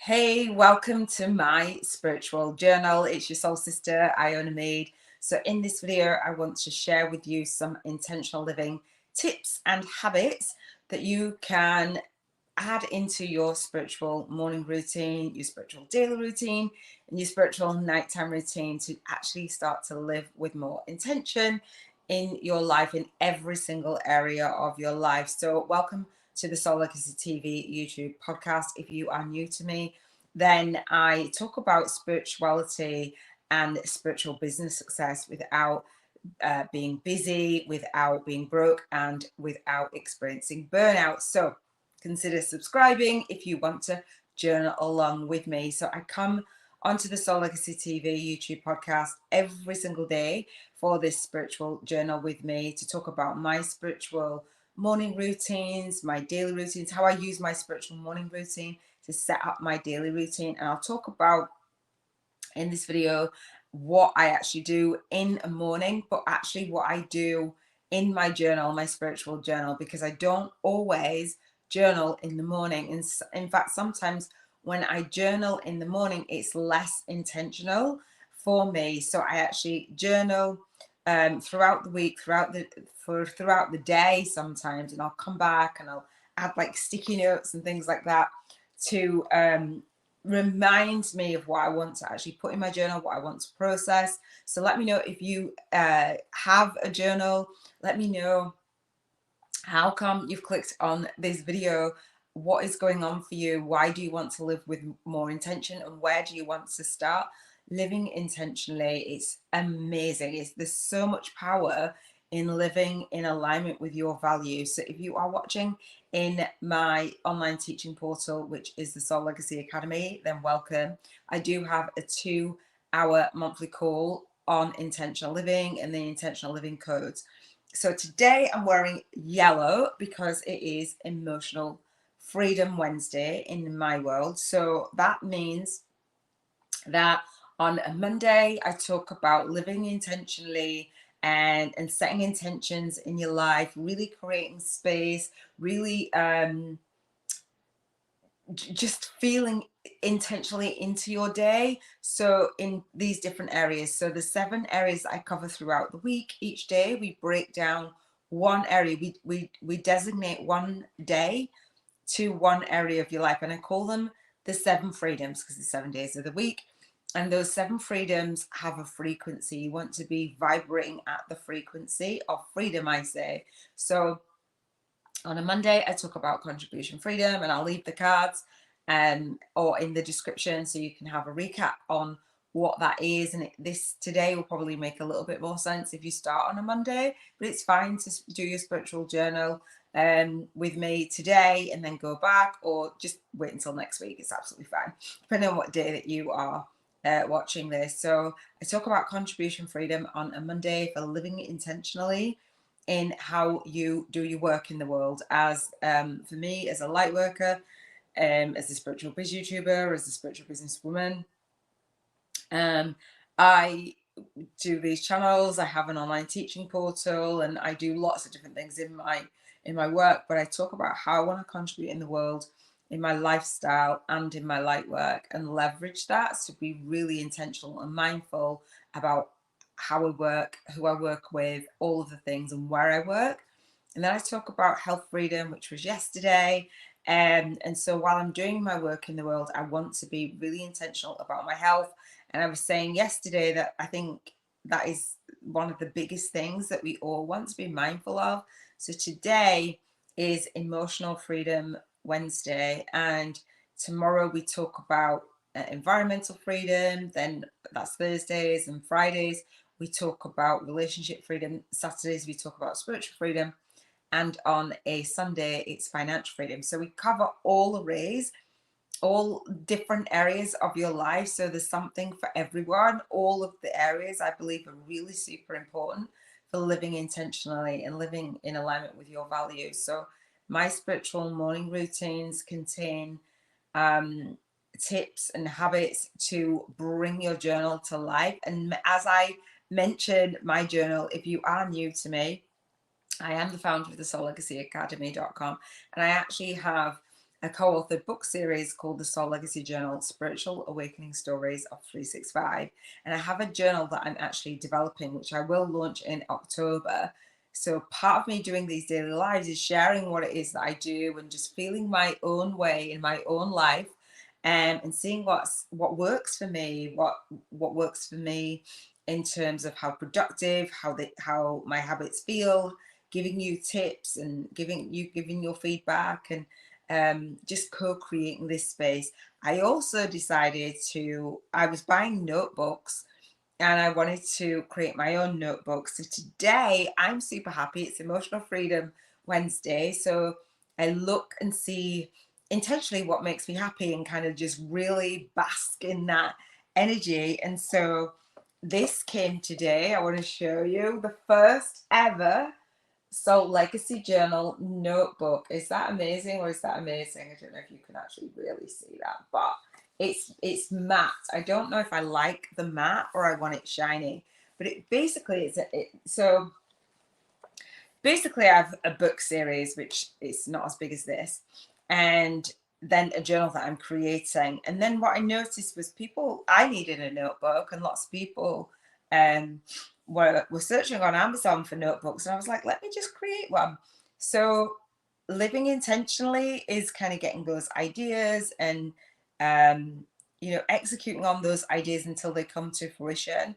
Hey, welcome to my spiritual journal. It's your soul sister, Iona. So in this video, I want to share with you some intentional living tips and habits that you can add into your spiritual morning routine, your spiritual daily routine, and your spiritual nighttime routine to actually start to live with more intention in your life, in every single area of your life. So welcome to the Soul Legacy TV YouTube podcast. If you are new to me, then I talk about spirituality and spiritual business success without being busy, without being broke, and without experiencing burnout. So consider subscribing if you want to journal along with me. So I come onto the Soul Legacy TV YouTube podcast every single day for this spiritual journal with me to talk about my spiritual morning routines, my daily routines, how I use my spiritual morning routine to set up my daily routine. And I'll talk about in this video what I actually do in a morning, but actually what I do in my journal, my spiritual journal, because I don't always journal in the morning. And in fact, sometimes when I journal in the morning, it's less intentional for me. So I actually journal throughout the week, throughout the day sometimes, and I'll come back and I'll add like sticky notes and things like that to reminds me of what I want to actually put in my journal, what I want to process. So let me know if you have a journal. Let me know how come you've clicked on this video. What is going on for you? Why do you want to live with more intention? And where do you want to start living intentionally? It's amazing. There's so much power in living in alignment with your values. So if you are watching in my online teaching portal, which is the Soul Legacy Academy, then welcome. I do have a 2-hour monthly call on intentional living and the intentional living codes. So today I'm wearing yellow because it is Emotional Freedom Wednesday in my world. So that means that on a Monday, I talk about living intentionally and setting intentions in your life, really creating space, really just feeling intentionally into your day. So in these different areas, so the 7 areas I cover throughout the week, each day we break down one area. We designate one day to one area of your life, and I call them the 7 freedoms because the 7 days of the week. And those 7 freedoms have a frequency. You want to be vibrating at the frequency of freedom, I say. So on a Monday, I talk about contribution freedom, and I'll leave the cards or in the description so you can have a recap on what that is. And this today will probably make a little bit more sense if you start on a Monday, but it's fine to do your spiritual journal with me today and then go back, or just wait until next week. It's absolutely fine, depending on what day that you are watching this. So I talk about contribution freedom on a Monday for living intentionally in how you do your work in the world. As for me, as a light worker, as a spiritual biz YouTuber, as a spiritual businesswoman, I do these channels. I have an online teaching portal, and I do lots of different things in my work. But I talk about how I want to contribute in the world, in my lifestyle, and in my light work, and leverage that to be really intentional and mindful about how I work, who I work with, all of the things, and where I work. And then I talk about health freedom, which was yesterday. And so while I'm doing my work in the world, I want to be really intentional about my health. And I was saying yesterday that I think that is one of the biggest things that we all want to be mindful of. So today is Emotional Freedom Wednesday, and tomorrow we talk about environmental freedom. Then that's Thursdays, and Fridays we talk about relationship freedom. Saturdays we talk about spiritual freedom, and on a Sunday it's financial freedom. So we cover all arrays, all different areas of your life. So there's something for everyone. All of the areas I believe are really super important for living intentionally and living in alignment with your values. So my spiritual morning routines contain tips and habits to bring your journal to life. And as I mentioned, my journal, if you are new to me, I am the founder of the SoulLegacyAcademy.com, and I actually have a co-authored book series called the Soul Legacy Journal, Spiritual Awakening Stories of 365. And I have a journal that I'm actually developing, which I will launch in October. So part of me doing these daily lives is sharing what it is that I do and just feeling my own way in my own life, and seeing what works for me, what works for me in terms of how productive, how my habits feel, giving you tips and giving your feedback, and just co-creating this space. I also decided I was buying notebooks and I wanted to create my own notebook. So today I'm super happy. It's Emotional Freedom Wednesday. So I look and see intentionally what makes me happy and kind of just really bask in that energy. And so this came today. I want to show you the first ever Soul Legacy Journal notebook. Is that amazing, or is that amazing? I don't know if you can actually really see that, but it's matte. I don't know if I like the matte or I want it shiny, but it basically so basically I have a book series which is not as big as this, and then a journal that I'm creating. And then what I noticed was I needed a notebook, and lots of people were searching on Amazon for notebooks, and I was like, let me just create one. So living intentionally is kind of getting those ideas and executing on those ideas until they come to fruition.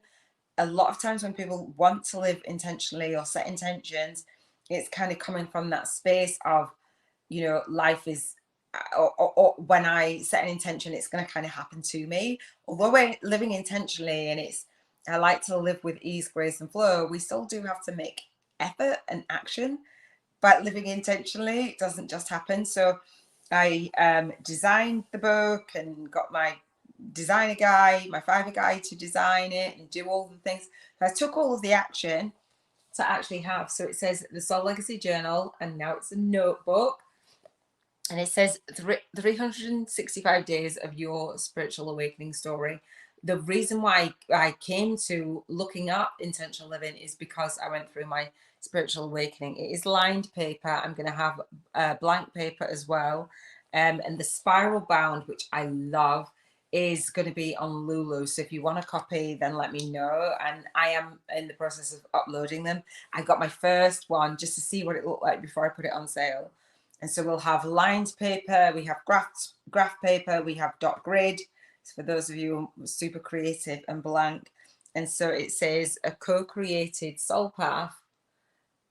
A lot of times when people want to live intentionally or set intentions, it's kind of coming from that space of, life is, or when I set an intention, it's going to kind of happen to me. Although we're living intentionally and I like to live with ease, grace, and flow, we still do have to make effort and action. But living intentionally, it doesn't just happen. So I designed the book and got my designer guy, my Fiverr guy, to design it and do all the things. So I took all of the action to actually have. So it says the Soul Legacy Journal, and now it's a notebook. And it says 365 days of your spiritual awakening story. The reason why I came to looking up intentional living is because I went through my spiritual awakening. It is lined paper. I'm going to have blank paper as well. And the spiral bound, which I love, is going to be on Lulu. So if you want a copy, then let me know. And I am in the process of uploading them. I got my first one just to see what it looked like before I put it on sale. And so we'll have lined paper, we have graph paper, we have dot grid. So for those of you who are super creative, and blank. And so it says a co-created soul path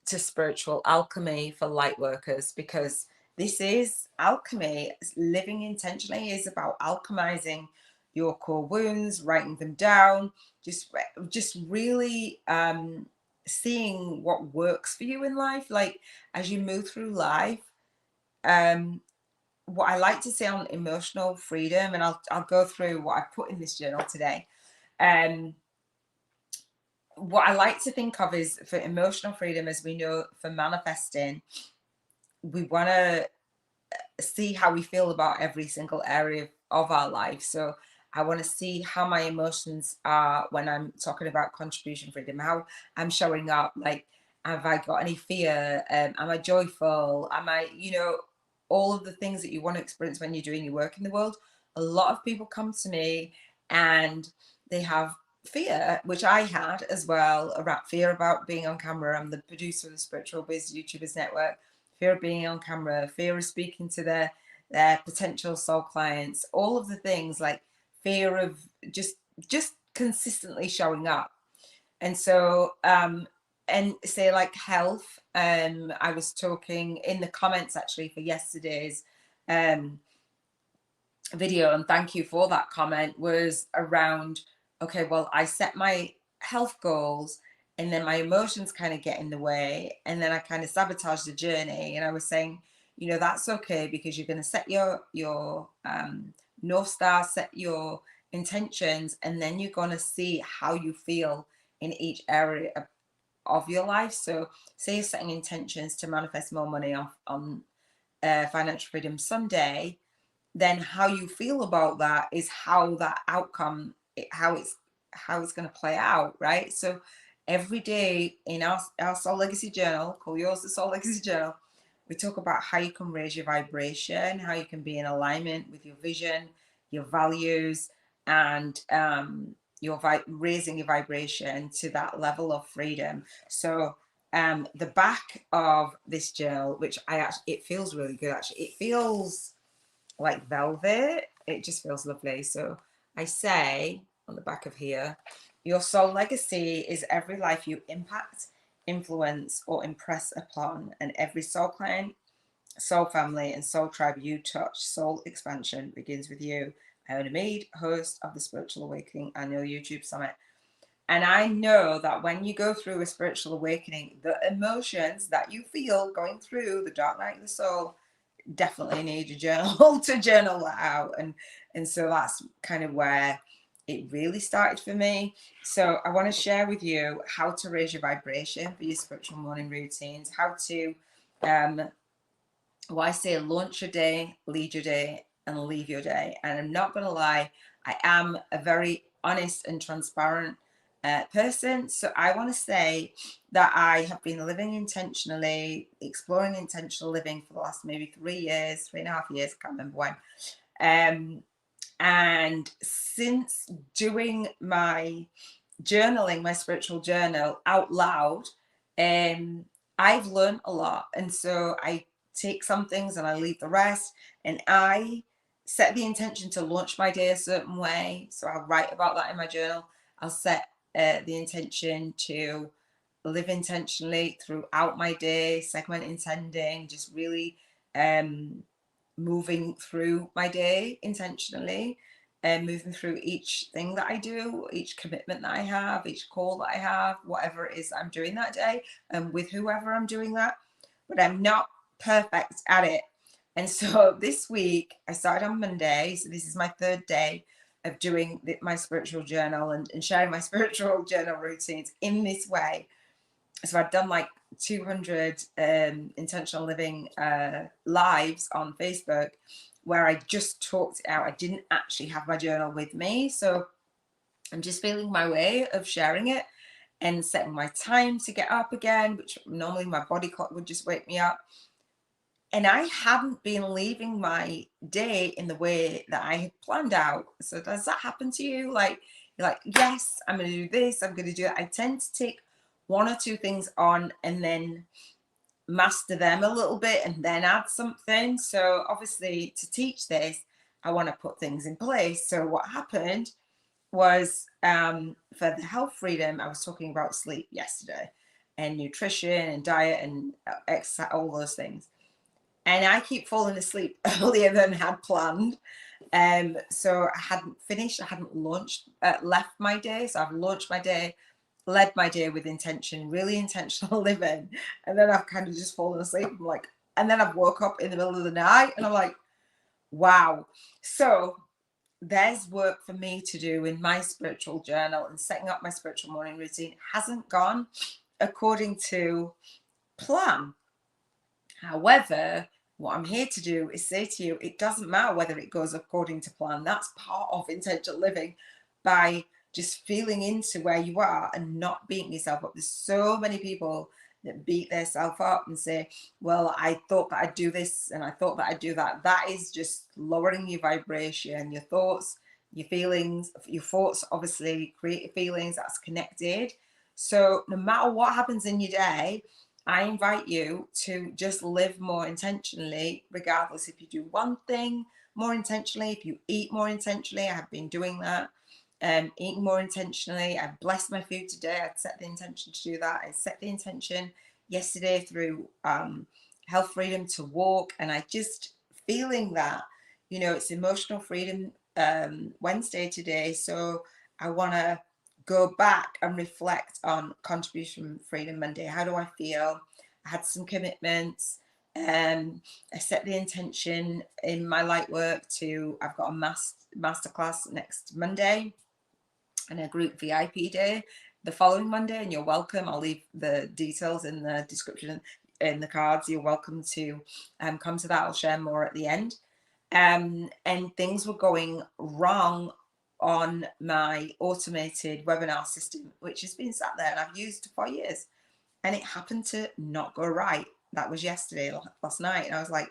to spiritual alchemy for light workers, because this is alchemy. Living intentionally is about alchemizing your core wounds, writing them down, just really seeing what works for you in life. Like as you move through life, what I like to say on emotional freedom, and I'll go through what I put in this journal today. What I like to think of is, for emotional freedom, as we know, for manifesting, we want to see how we feel about every single area of our life. So I want to see how my emotions are when I'm talking about contribution freedom, how I'm showing up. Like, have I got any fear? Am I joyful? Am I, all of the things that you want to experience when you're doing your work in the world. A lot of people come to me and they have fear, which I had as well, around fear about being on camera. I'm the producer of the Spiritual Biz YouTubers Network. Fear of being on camera, fear of speaking to their potential soul clients, all of the things, like fear of just consistently showing up. And so and say like health, I was talking in the comments actually for yesterday's video, and thank you for that comment, was around, okay, well, I set my health goals and then my emotions kind of get in the way, and then I kind of sabotage the journey. And I was saying, that's okay, because you're going to set your North Star, set your intentions, and then you're going to see how you feel in each area of your life. So say you're setting intentions to manifest more money on Financial Freedom Sunday, then how you feel about that is how that outcome, how it's going to play out, right? So every day in our Soul Legacy Journal, call yours the Soul Legacy Journal, We talk about how you can raise your vibration, how you can be in alignment with your vision, your values, and raising your vibration to that level of freedom. So the back of this journal, which it feels really good actually. It feels like velvet. It just feels lovely. So I say on the back of here, your soul legacy is every life you impact, influence, or impress upon, and every soul client, soul family, and soul tribe you touch. Soul expansion begins with you. Iona Mead, host of the Spiritual Awakening Annual YouTube Summit. And I know that when you go through a spiritual awakening, the emotions that you feel going through the dark night of the soul definitely need a journal to journal that out. And so that's kind of where it really started for me. So I want to share with you how to raise your vibration for your spiritual morning routines, how to I say launch your day, lead your day, and leave your day. And I'm not going to lie, I am a very honest and transparent person. So I want to say that I have been living intentionally, exploring intentional living for the last maybe 3.5 years, I can't remember when. And since doing my journaling, my spiritual journal out loud, I've learned a lot. And so I take some things and I leave the rest, and I set the intention to launch my day a certain way. So I'll write about that in my journal. I'll set the intention to live intentionally throughout my day, segment intending, just really moving through my day intentionally, and moving through each thing that I do, each commitment that I have, each call that I have, whatever it is I'm doing that day, and with whoever I'm doing that. But I'm not perfect at it. And so this week, I started on Monday. So this is my 3rd day of doing my spiritual journal and sharing my spiritual journal routines in this way. So I've done like 200 intentional living lives on Facebook where I just talked it out. I didn't actually have my journal with me. So I'm just feeling my way of sharing it and setting my time to get up again, which normally my body clock would just wake me up. And I haven't been leaving my day in the way that I had planned out. So does that happen to you? Like, you're like, yes, I'm going to do this, I'm going to do it. I tend to take 1 or 2 things on and then master them a little bit and then add something. So obviously to teach this, I want to put things in place. So what happened was for the health freedom, I was talking about sleep yesterday and nutrition and diet and exercise, all those things. And I keep falling asleep earlier than had planned. So I hadn't finished, I hadn't left my day. So I've launched my day, led my day with intention, really intentional living. And then I've kind of just fallen asleep. I'm like, and then I've woke up in the middle of the night and I'm like, wow. So there's work for me to do in my spiritual journal, and setting up my spiritual morning routine hasn't gone according to plan. However, what I'm here to do is say to you, it doesn't matter whether it goes according to plan. That's part of intentional living, by just feeling into where you are and not beating yourself up. There's so many people that beat themselves up and say, well, I thought that I'd do this and I thought that I'd do that. That is just lowering your vibration, your thoughts, your feelings. Your thoughts obviously create your feelings. That's connected. So no matter what happens in your day, I invite you to just live more intentionally, regardless if you do one thing more intentionally, if you eat more intentionally. I have been doing that. Eating more intentionally. I blessed my food today. I set the intention to do that. I set the intention yesterday through health freedom to walk, and I just feeling that, you know, it's emotional freedom Wednesday today. So I want to go back and reflect on contribution freedom Monday. How do I feel? I had some commitments. I set the intention in my light work to, I've got a masterclass next Monday and a group VIP day the following Monday, and you're welcome. I'll leave the details in the description, in the cards. You're welcome to come to that. I'll share more at the end. And things were going wrong on my automated webinar system, which has been sat there and I've used for years, and it happened to not go right. that was yesterday, last night. And I was like,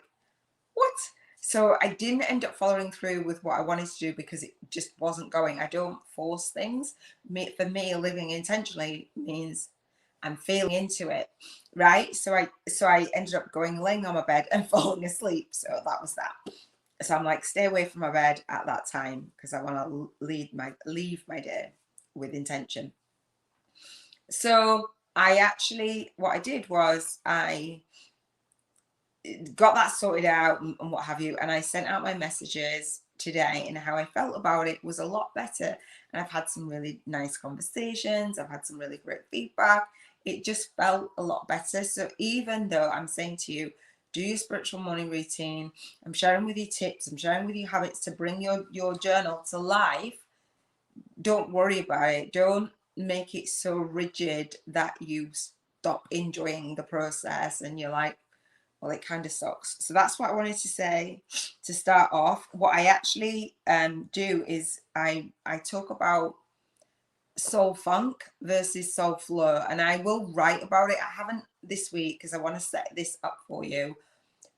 what? So I didn't end up following through with what I wanted to do because it just wasn't going. I don't force things. For me, living intentionally means I'm feeling into it, right? So I ended up laying on my bed and falling asleep. So that was that. So I'm like, stay away from my bed at that time because I want to leave my day with intention. So what I did was I got that sorted out and what have you, and I sent out my messages today, and how I felt about it was a lot better. And I've had some really nice conversations, I've had some really great feedback. It just felt a lot better. So even though I'm saying to you, do your spiritual morning routine, I'm sharing with you tips, I'm sharing with you habits to bring your journal to life, don't worry about it. Don't make it so rigid that you stop enjoying the process and you're like, well, it kind of sucks. So that's what I wanted to say to start off. What I actually do is I talk about soul funk versus soul flow, and I will write about it. I haven't this week because I want to set this up for you,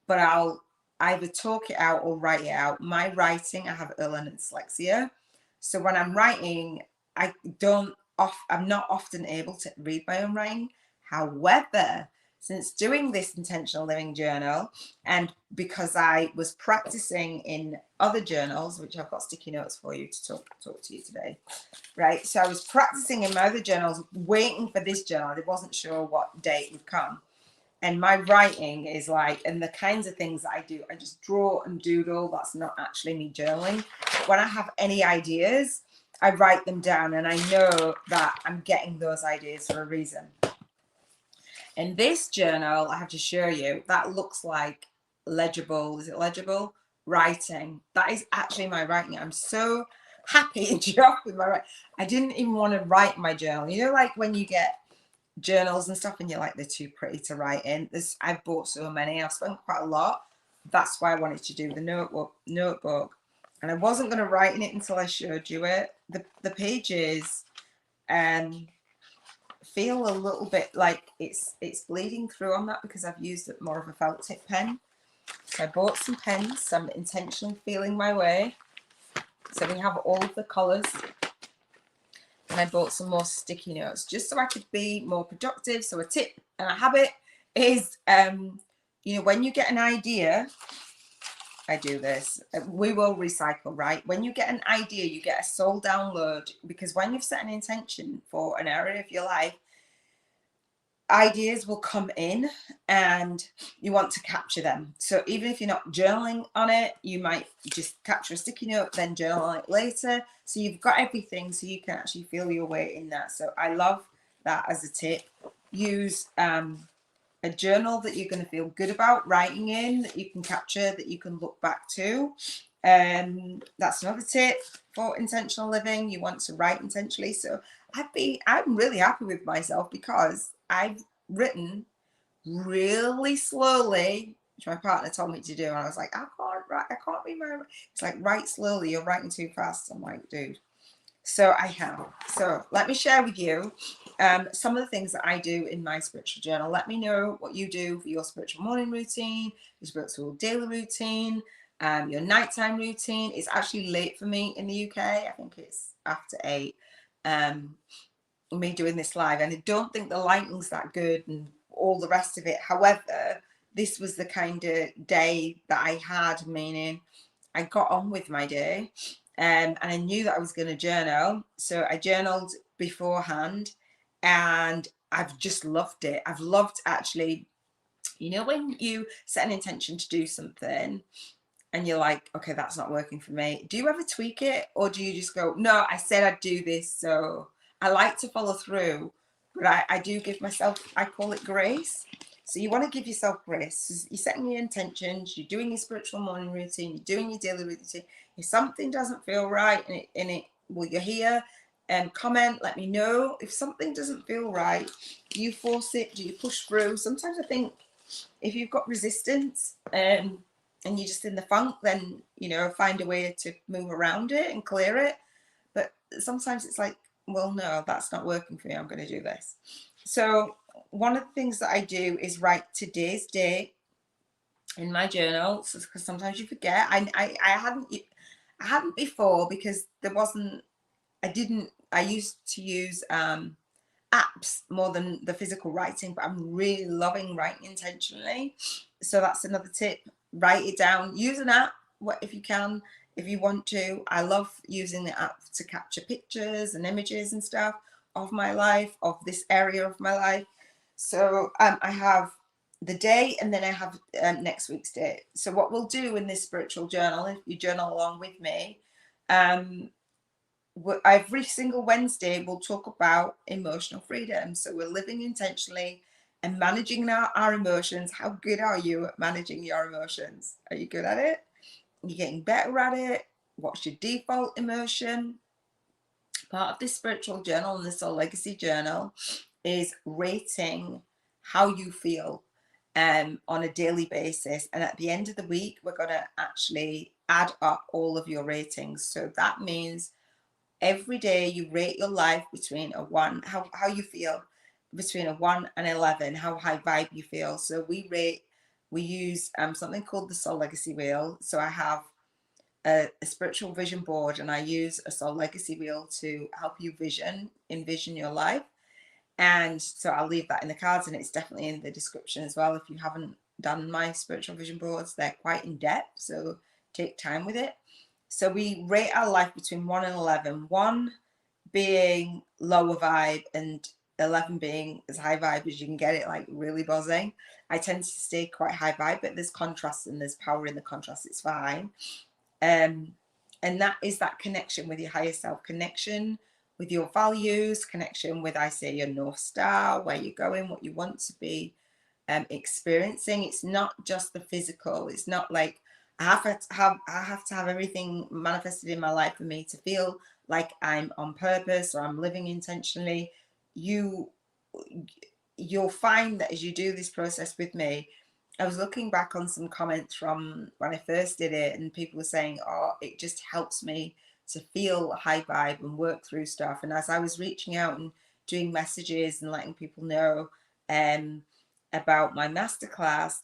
but I'll either talk it out or write it out. My writing, I have early dyslexia, so when I'm writing, I'm not often able to read my own writing. However, since doing this intentional living journal, and because I was practicing in other journals, which I've got sticky notes for you to talk to you today, right? So I was practicing in my other journals, waiting for this journal. I wasn't sure what date would come. And my writing is like, and the kinds of things that I do, I just draw and doodle. That's not actually me journaling. But when I have any ideas, I write them down, and I know that I'm getting those ideas for a reason. In this journal, I have to show you, that looks like legible, is it legible? Writing. That is actually my writing. I'm so happy and chuffed with my writing. I didn't even want to write my journal. You know, like when you get journals and stuff and you're like, they're too pretty to write in. I've bought so many, I've spent quite a lot. That's why I wanted to do the notebook. And I wasn't going to write in it until I showed you it. The pages feel a little bit like it's bleeding through on that because I've used more of a felt tip pen. So I bought some pens, so I'm intentionally feeling my way. So we have all of the colours. And I bought some more sticky notes just so I could be more productive. So a tip and a habit is, you know, when you get an idea, I do this, we will recycle, right? When you get an idea, you get a soul download, because when you've set an intention for an area of your life, ideas will come in and you want to capture them. So even if you're not journaling on it, you might just capture a sticky note, then journal on it later. So you've got everything so you can actually feel your way in that. So I love that as a tip. Use a journal that you're going to feel good about writing in, that you can capture, that you can look back to. That's another tip for intentional living. You want to write intentionally. So I'm really happy with myself because I've written really slowly, which my partner told me to do, and I was like, I can't write, I can't read my. It's like, write slowly, you're writing too fast. I'm like, dude. So I have. So let me share with you some of the things that I do in my spiritual journal. Let me know what you do for your spiritual morning routine, your spiritual daily routine, your nighttime routine. It's actually late for me in the UK. I think it's after 8. Me doing this live, and I don't think the lighting's that good and all the rest of it. However, this was the kind of day that I had, meaning I got on with my day, and I knew that I was going to journal. So I journaled beforehand, and I've just loved it. I've loved, actually, you know, when you set an intention to do something and you're like, okay, that's not working for me. Do you ever tweak it, or do you just go, no, I said I'd do this, so I like to follow through, but I do give myself, I call it grace. So you want to give yourself grace. You're setting your intentions, you're doing your spiritual morning routine, you're doing your daily routine. If something doesn't feel right well, you're here, and comment, let me know. If something doesn't feel right, do you force it? Do you push through? Sometimes I think if you've got resistance and you're just in the funk, then, you know, find a way to move around it and clear it. But sometimes it's like, well, no, that's not working for me, I'm going to do this. So one of the things that I do is write today's date in my journal, because sometimes you forget. I hadn't before, because there wasn't, I used to use apps more than the physical writing, but I'm really loving writing intentionally. So that's another tip. Write it down. Use an app if you can, if you want to. I love using the app to capture pictures and images and stuff of my life, of this area of my life. So I have the day, and then I have next week's date. So what we'll do in this spiritual journal, if you journal along with me, every single Wednesday we'll talk about emotional freedom. So we're living intentionally and managing our emotions. How good are you at managing your emotions? Are you good at it? Are you getting better at it? What's your default emotion? Part of this spiritual journal and the Soul Legacy journal is rating how you feel on a daily basis. And at the end of the week, we're going to actually add up all of your ratings. So that means every day you rate your life between a 1, how you feel, between a 1 and 11, how high vibe you feel. So we use something called the Soul Legacy Wheel. So I have a spiritual vision board, and I use a Soul Legacy Wheel to help you envision your life. And so I'll leave that in the cards, and it's definitely in the description as well. If you haven't done my spiritual vision boards, they're quite in depth, so take time with it. So we rate our life between 1 and 11, 1 being lower vibe and 11 being as high vibe as you can get it, like really buzzing. I tend to stay quite high vibe, but there's contrast and there's power in the contrast. It's fine. And that is that connection with your higher self, connection with your values, connection with, I say, your North Star, where you're going, what you want to be experiencing. It's not just the physical. It's not like I have to have everything manifested in my life for me to feel like I'm on purpose or I'm living intentionally. You'll find that as you do this process with me, I was looking back on some comments from when I first did it, and people were saying, oh, it just helps me to feel high vibe and work through stuff. And as I was reaching out and doing messages and letting people know about my masterclass,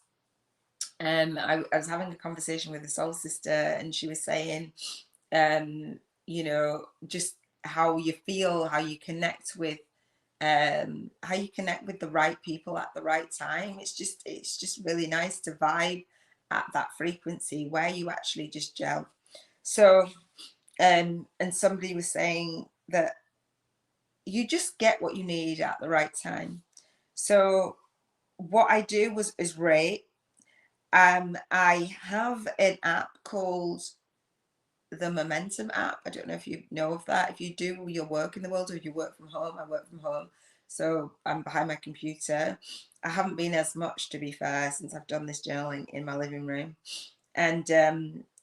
I was having a conversation with a soul sister, and she was saying, just how you feel, how you connect with the right people at the right time. It's just really nice to vibe at that frequency where you actually just gel. So and somebody was saying that you just get what you need at the right time. So what I do is rate. I have an app called the Momentum app. I don't know if you know of that. If you do your work in the world, or if you work from home, I work from home. So I'm behind my computer. I haven't been as much, to be fair, since I've done this journaling in my living room. And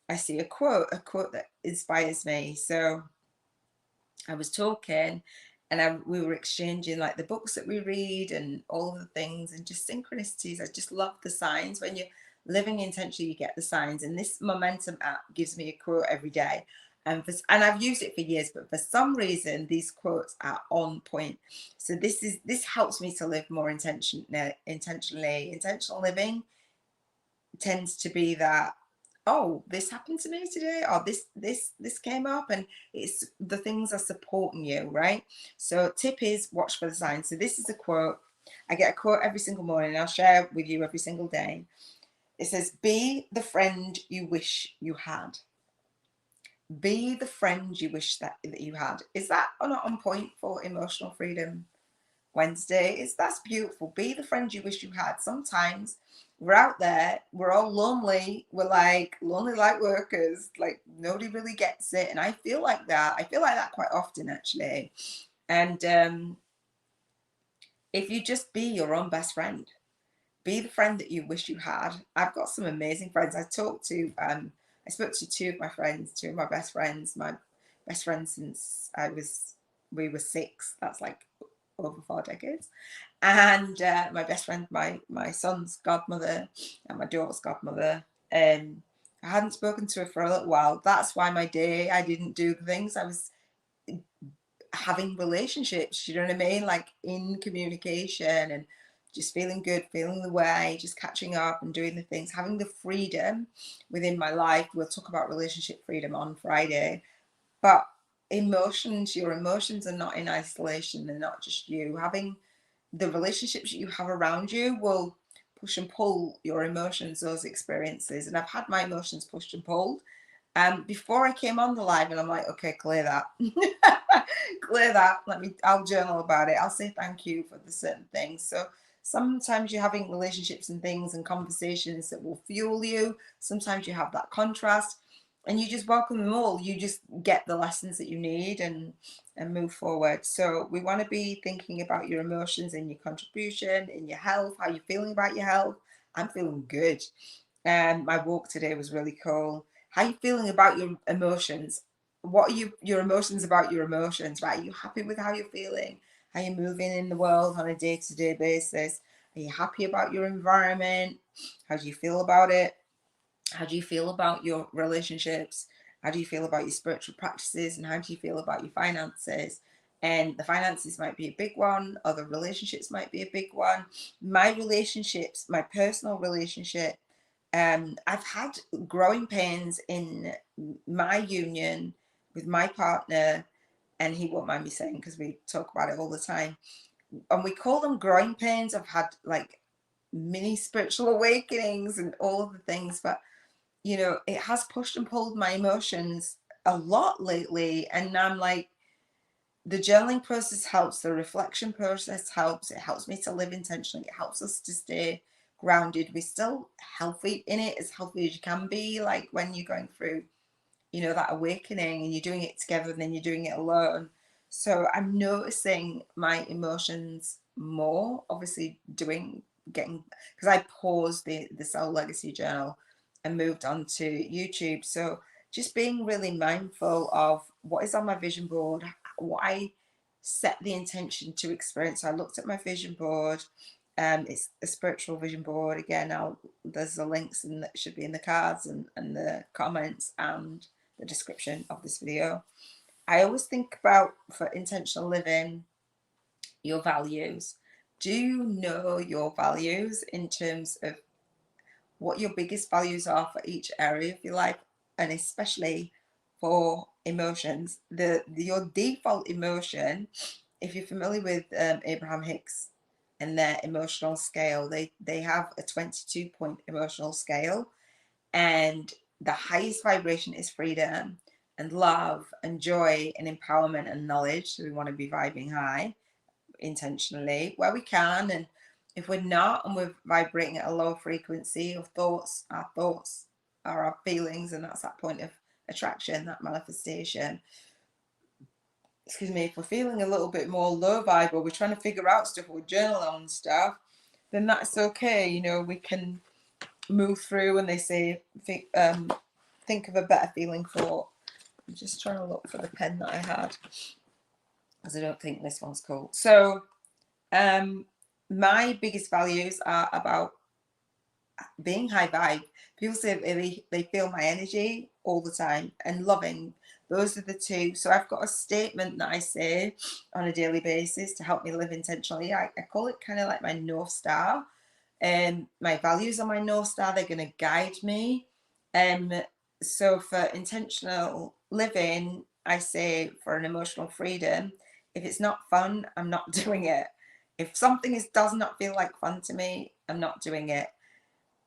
I see a quote that inspires me. So I was talking, and we were exchanging like the books that we read and all of the things, and just synchronicities. I just love the signs. When you're living intentionally, you get the signs. And this Momentum app gives me a quote every day. And I've used it for years, but for some reason these quotes are on point. So this helps me to live more intentionally. Intentional living tends to be that, oh, this happened to me today, or this came up, and it's the things are supporting you, right? So tip is watch for the signs. So this is a quote. I get a quote every single morning. I'll share with you every single day. It says, be the friend you wish you had. Be the friend you wish that you had. Is that not on point for Emotional Freedom Wednesday? That's beautiful. Be the friend you wish you had. Sometimes we're out there, we're all lonely, we're like lonely light workers, like nobody really gets it. And I feel like that quite often, actually. And if you just be your own best friend, be the friend that you wish you had. I've got some amazing friends. I spoke to two of my best friends, my best friend since we were 6. That's like over 4 decades. And my best friend, my son's godmother and my daughter's godmother. I hadn't spoken to her for a little while. That's why my day, I didn't do the things. having relationships, you know what I mean? Like in communication and just feeling good, feeling the way, just catching up and doing the things, having the freedom within my life. We'll talk about relationship freedom on Friday. But emotions, your emotions are not in isolation. They're not just you. Having the relationships that you have around you will push and pull your emotions, those experiences. And I've had my emotions pushed and pulled before I came on the live, and I'm like, okay, clear that. Clear that. I'll journal about it. I'll say thank you for the certain things. So sometimes you're having relationships and things and conversations that will fuel you. Sometimes you have that contrast, and you just welcome them all. You just get the lessons that you need and move forward. So we want to be thinking about your emotions and your contribution, in your health, how you're feeling about your health. I'm feeling good. And my walk today was really cool. How are you feeling about your emotions? What are your emotions about your emotions, right? Are you happy with how you're feeling? How you're moving in the world on a day-to-day basis? Are you happy about your environment? How do you feel about it? How do you feel about your relationships? How do you feel about your spiritual practices? And how do you feel about your finances? And the finances might be a big one, or the relationships might be a big one. My relationships, my personal relationship, I've had growing pains in my union with my partner, and he won't mind me saying because we talk about it all the time. And we call them growing pains. I've had like mini spiritual awakenings and all of the things, but you know, it has pushed and pulled my emotions a lot lately. And I'm like, the journaling process helps, the reflection process helps, it helps me to live intentionally, it helps us to stay grounded. We're still healthy in it, as healthy as you can be, like when you're going through, you know, that awakening and you're doing it together and then you're doing it alone. So I'm noticing my emotions more, obviously getting, because I paused the Soul Legacy journal and moved on to YouTube. So just being really mindful of what is on my vision board, what I set the intention to experience. So I looked at my vision board. It's a spiritual vision board. Again, there's the links and that should be in the cards and the comments and the description of this video. I always think about, for intentional living, your values. Do you know your values in terms of what your biggest values are for each area of your life, and especially for emotions? Your default emotion, if you're familiar with Abraham Hicks and their emotional scale, they have a 22-point emotional scale, and the highest vibration is freedom and love and joy and empowerment and knowledge. So we want to be vibing high intentionally where we can. And if we're not and we're vibrating at a low frequency of thoughts are our feelings, and that's that point of attraction, that manifestation. Excuse me, if we're feeling a little bit more low vibe, or we're trying to figure out stuff, or journal on stuff, then that's okay. You know, we can move through, and they say think of a better feeling thought. I'm just trying to look for the pen that I had, because I don't think this one's cool. So my biggest values are about being high vibe. People say they feel my energy all the time, and loving. Those are the two. So I've got a statement that I say on a daily basis to help me live intentionally. I call it kind of like my North Star. My values are my North Star. They're going to guide me. So for intentional living, I say, for an emotional freedom, if it's not fun, I'm not doing it. If something does not feel like fun to me, I'm not doing it.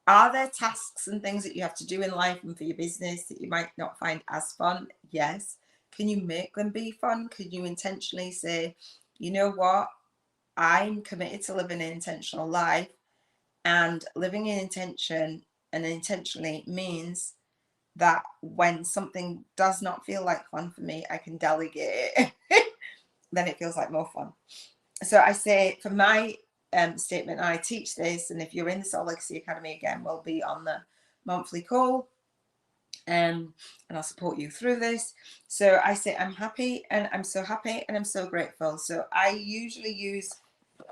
Are there tasks and things that you have to do in life and for your business that you might not find as fun? Yes. Can you make them be fun? Can you intentionally say, you know what? I'm committed to living an intentional life, and living in intention and intentionally means that when something does not feel like fun for me, I can delegate it. Then it feels like more fun. So I say, for my statement, I teach this, and if you're in the Soul Legacy Academy, again, we'll be on the monthly call, and I'll support you through this. So I say, I'm happy, and I'm so happy, and I'm so grateful. So I usually use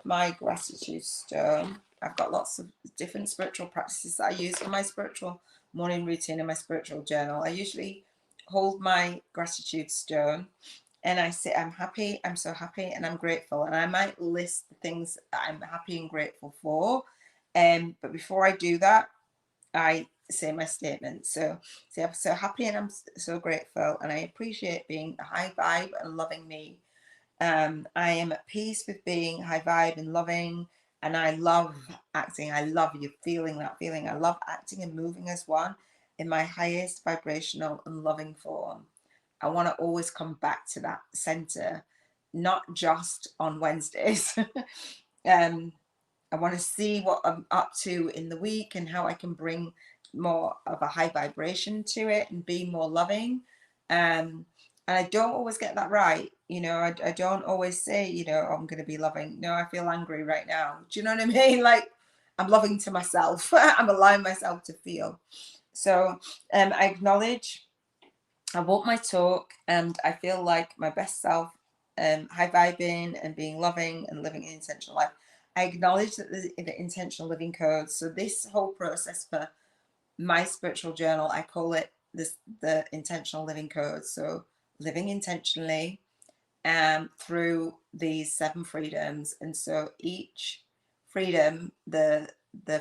my gratitude stone. I've got lots of different spiritual practices that I use for my spiritual morning routine and my spiritual journal. I usually hold my gratitude stone, and I say I'm happy, I'm so happy, and I'm grateful. And I might list the things that I'm happy and grateful for. But before I do that, I say my statement. So say I'm so happy and I'm so grateful, and I appreciate being a high vibe and loving me. I am at peace with being high vibe and loving, and I love acting. I love you feeling that feeling. I love acting and moving as one in my highest vibrational and loving form. I want to always come back to that center, not just on Wednesdays. um, I want to see what I'm up to in the week and how I can bring more of a high vibration to it and be more loving. And I don't always get that right. You know, I don't always say, you know, oh, I'm going to be loving. No, I feel angry right now. Do you know what I mean? Like, I'm loving to myself. I'm allowing myself to feel. So I acknowledge, I walk my talk, and I feel like my best self, high vibing and being loving and living an intentional life. I acknowledge that the intentional living codes. So this whole process for my spiritual journal, I call it the intentional living codes. So living intentionally through these 7 freedoms. And so each freedom, the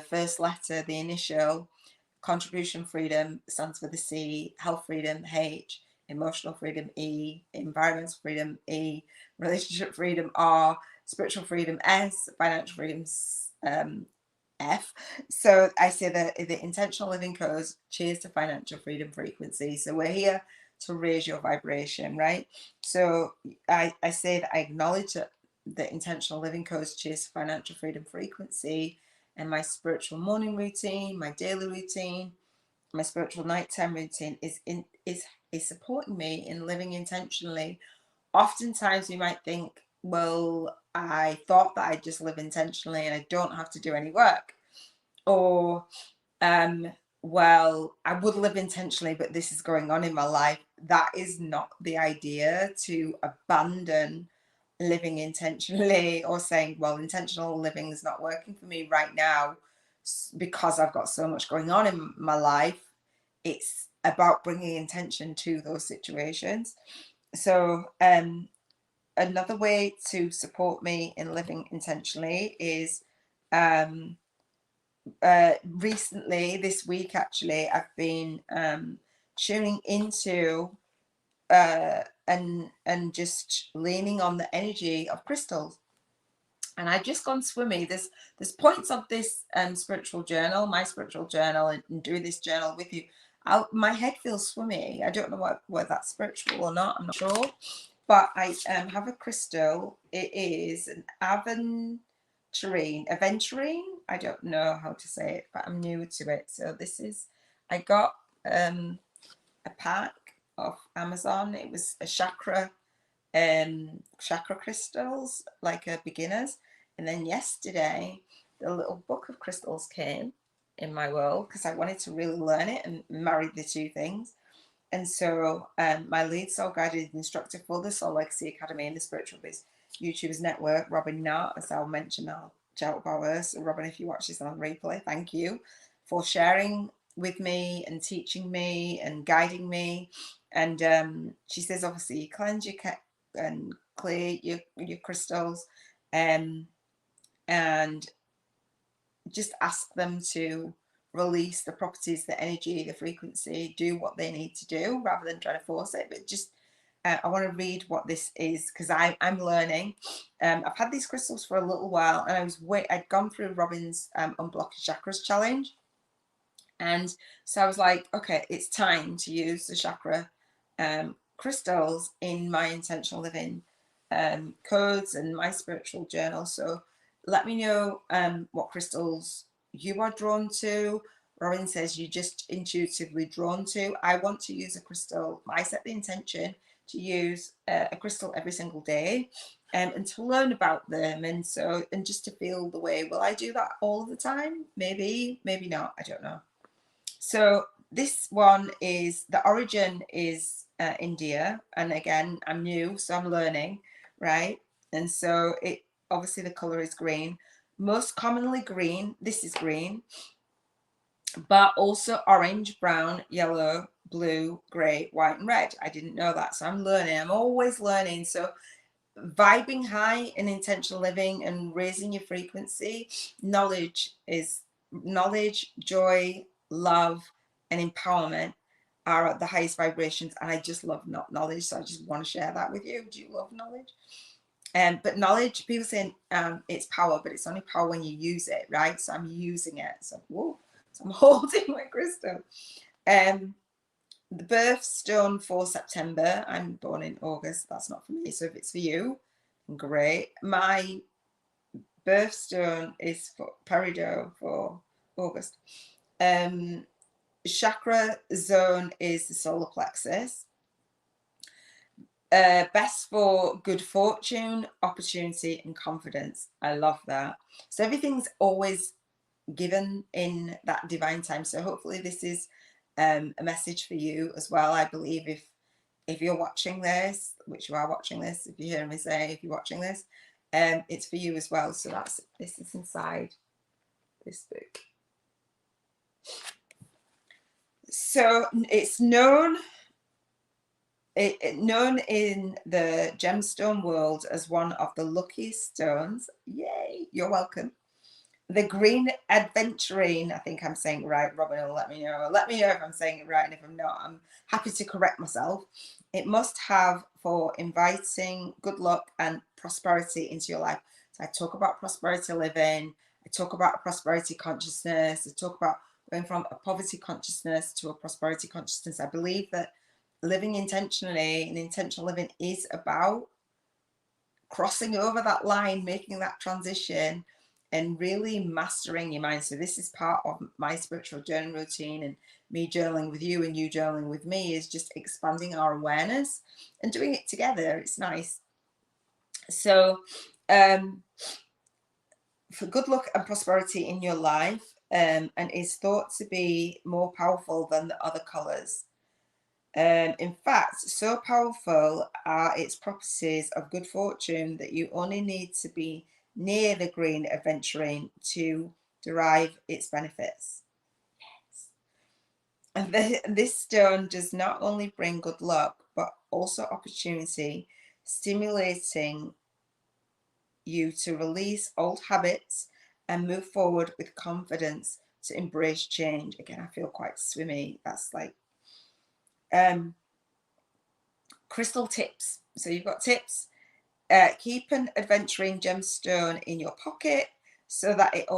first letter, the initial, contribution freedom stands for the C, health freedom H, emotional freedom E, environmental freedom E, relationship freedom R, spiritual freedom S, financial freedom F. So I say that the intentional living codes, cheers to financial freedom frequency. So we're here to raise your vibration, right? So I say that I acknowledge that the intentional living codes, cheers to financial freedom frequency, and my spiritual morning routine, my daily routine, my spiritual nighttime routine is supporting me in living intentionally. Oftentimes we might think, well, I thought that I just live intentionally and I don't have to do any work. Or well, I would live intentionally, but this is going on in my life. That is not the idea, to abandon living intentionally or saying, well, intentional living is not working for me right now because I've got so much going on in my life. It's about bringing intention to those situations. So another way to support me in living intentionally is recently, this week actually, I've been tuning into and just leaning on the energy of crystals. And I've just gone swimming. There's points of this spiritual journal, my spiritual journal, and do this journal with you. My head feels swimmy. I don't know whether that's spiritual or not. I'm not sure. But I have a crystal. It is an aventurine. I don't know how to say it, but I'm new to it. So this is, I got a pack off Amazon. It was a chakra crystals, like a beginner's. And then yesterday, the little book of crystals came in my world because I wanted to really learn it and marry the two things. And so my lead soul guided instructor for the Soul Legacy Academy and the Spiritual Biz YouTubers Network, Robin Knott, as I'll mention, I'll shout about her. So Robin, if you watch this on replay, thank you for sharing with me and teaching me and guiding me. And she says, obviously, cleanse your and clear your crystals, and just ask them to release the properties, the energy, the frequency, do what they need to do rather than trying to force it. But just I want to read what this is because I'm learning. I've had these crystals for a little while, and I'd gone through Robin's Unblocking Chakras challenge, and so I was like, okay, it's time to use the chakra crystals in my intentional living codes and my spiritual journal. So let me know what crystals you are drawn to. Robin says you're just intuitively drawn to. I want to use a crystal. I set the intention to use a crystal every single day and to learn about them, and just to feel the way. Will I do that all the time? Maybe, maybe not. I don't know. So this one is, the origin is India, and again, I'm new, so I'm learning, right? And so it, obviously the color is green, most commonly green. This is green. but also orange, brown, yellow, blue, grey, white and red. I didn't know that, so I'm learning. I'm always learning. So vibing high in intentional living and raising your frequency, knowledge, joy, love and empowerment are at the highest vibrations, and I just love knowledge, so I just want to share that with you. Do you love knowledge? But knowledge, people saying it's power, but it's only power when you use it, right? So I'm using it. So whoa, so I'm holding my crystal. The birthstone for September. I'm born in August. That's not for me. So if it's for you, great. My birthstone is for Peridot for August. Chakra zone is the solar plexus. Best for good fortune, opportunity and confidence. I love that. So everything's always given in that divine time. So hopefully this is a message for you as well. I believe if you're watching this, which you are watching this, if you hear me say, if you're watching this, it's for you as well. So this is inside this book. So it's known in the gemstone world as one of the luckiest stones. Yay, you're welcome. The green adventurine, I think I'm saying it right. Robin will let me know. Let me know if I'm saying it right, and if I'm not, I'm happy to correct myself. It must have for inviting good luck and prosperity into your life. So I talk about prosperity living. I talk about prosperity consciousness. I talk about going from a poverty consciousness to a prosperity consciousness. I believe that living intentionally and intentional living is about crossing over that line, making that transition and really mastering your mind. So this is part of my spiritual journaling routine, and me journaling with you and you journaling with me is just expanding our awareness and doing it together. It's nice. So for good luck and prosperity in your life, and is thought to be more powerful than the other colors. In fact, so powerful are its properties of good fortune that you only need to be near the green adventurine to derive its benefits. Yes. And this stone does not only bring good luck, but also opportunity, stimulating you to release old habits and move forward with confidence to embrace change. Again, I feel quite swimmy. That's like crystal tips. So you've got tips. Keep an adventuring gemstone in your pocket so that it's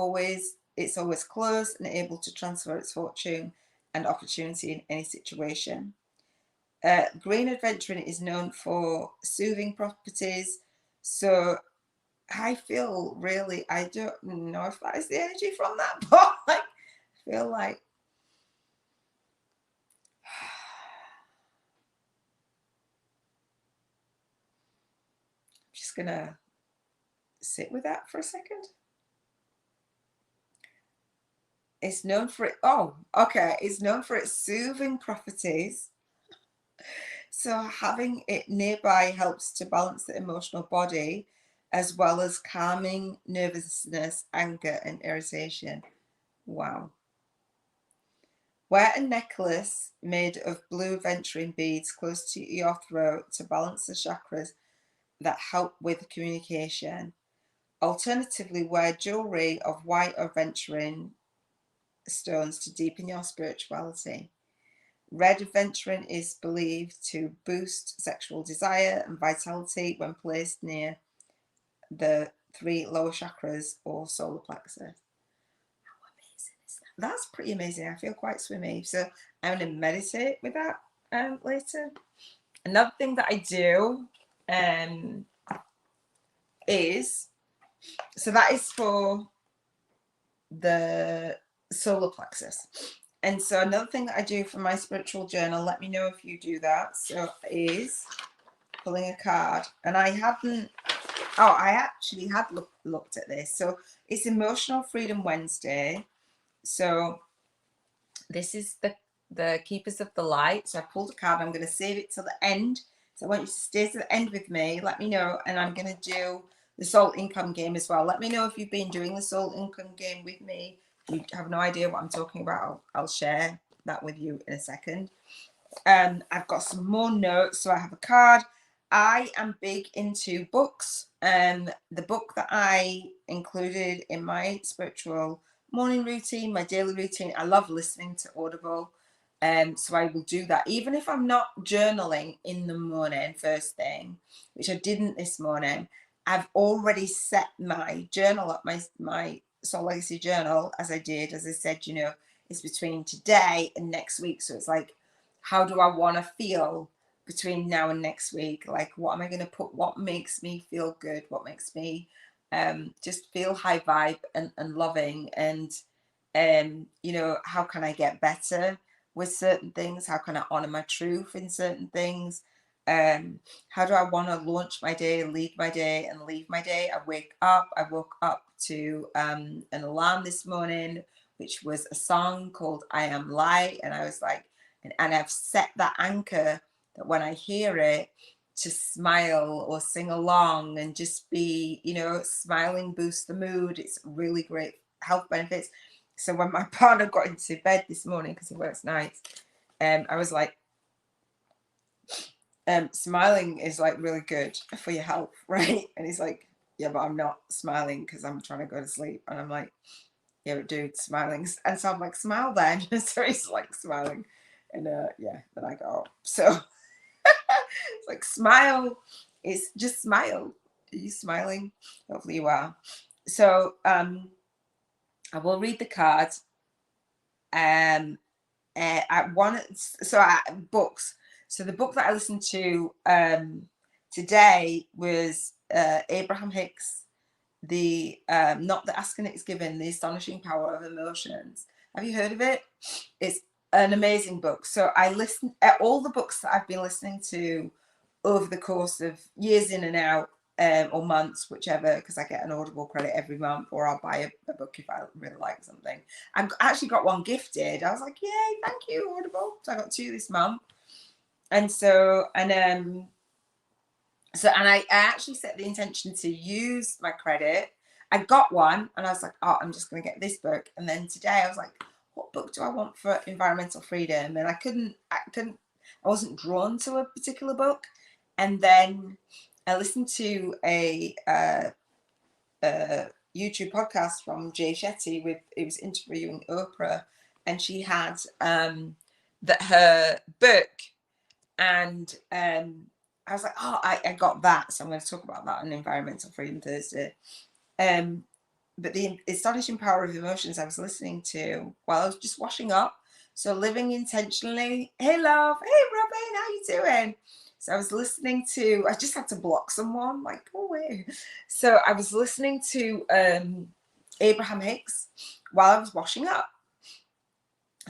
always close and able to transfer its fortune and opportunity in any situation. Green adventuring is known for soothing properties. So I feel really, I don't know if that is the energy from that, but like, I feel like I'm just gonna sit with that for a second. It's known for it. Oh, okay. It's known for its soothing properties. So having it nearby helps to balance the emotional body, as well as calming nervousness, anger, and irritation. Wow. Wear a necklace made of blue aventurine beads close to your throat to balance the chakras that help with communication. Alternatively, wear jewelry of white aventurine stones to deepen your spirituality. Red aventurine is believed to boost sexual desire and vitality when placed near the 3 lower chakras or solar plexus. How amazing is that? That's pretty amazing. I feel quite swimmy. So I'm going to meditate with that later. Another thing that I do is, so that is for the solar plexus. And so another thing that I do for my spiritual journal, let me know if you do that, so is pulling a card. And I actually had looked at this. So it's Emotional Freedom Wednesday. So this is the Keepers of the Light. So I pulled a card. I'm going to save it till the end. So I want you to stay to the end with me. Let me know. And I'm going to do the soul income game as well. Let me know if you've been doing the soul income game with me you have no idea what I'm talking about, I'll share that with you in a second. I've got some more notes. So I have a card. I am big into books. The book that I included in my spiritual morning routine, my daily routine, I love listening to Audible. So I will do that even if I'm not journaling in the morning first thing, which I didn't this morning. I've already set my journal up, my Soul Legacy journal, as I said, you know, it's between today and next week. So it's like, how do I want to feel between now and next week? Like, what am I going to put? What makes me feel good? What makes me just feel high vibe and loving? And, you know, how can I get better with certain things? How can I honor my truth in certain things? How do I want to launch my day, lead my day, and leave my day? I woke up to an alarm this morning, which was a song called I Am Light. And I was like, and I've set that anchor that when I hear it, to smile or sing along and just be, you know, smiling boosts the mood. It's really great health benefits. So when my partner got into bed this morning, because he works nights, I was like, smiling is like really good for your health, right? And he's like, yeah, but I'm not smiling because I'm trying to go to sleep. And I'm like, yeah, but dude, smiling. And so I'm like, smile then. So he's like smiling. And yeah, then I go, so it's like, smile. It's just smile. Are you smiling? Hopefully you are. So I will read the card. Books. So the book that I listened to today was Abraham Hicks, the Not the Asking It's Given, The Astonishing Power of Emotions. Have you heard of it? It's an amazing book. So I listened at all the books that I've been listening to over the course of years in and out, or months, whichever, because I get an Audible credit every month, or I'll buy a book if I really like something. I actually got one gifted. I was like, yay, thank you, Audible. So I got 2 this month. And so, and I actually set the intention to use my credit. I got one and I was like, oh, I'm just going to get this book. And then today I was like, what book do I want for environmental freedom? And I wasn't drawn to a particular book. And then I listened to a YouTube podcast from Jay Shetty it was interviewing Oprah, and she had her book, and I was like, oh, I got that, so I'm going to talk about that on Environmental Freedom Thursday. But the Astonishing Power of Emotions I was listening to while I was just washing up. So living intentionally. Hey, love. Hey, Robin. How you doing? So I was listening to, I just had to block someone, like, oh, wait. So I was listening to Abraham Hicks while I was washing up.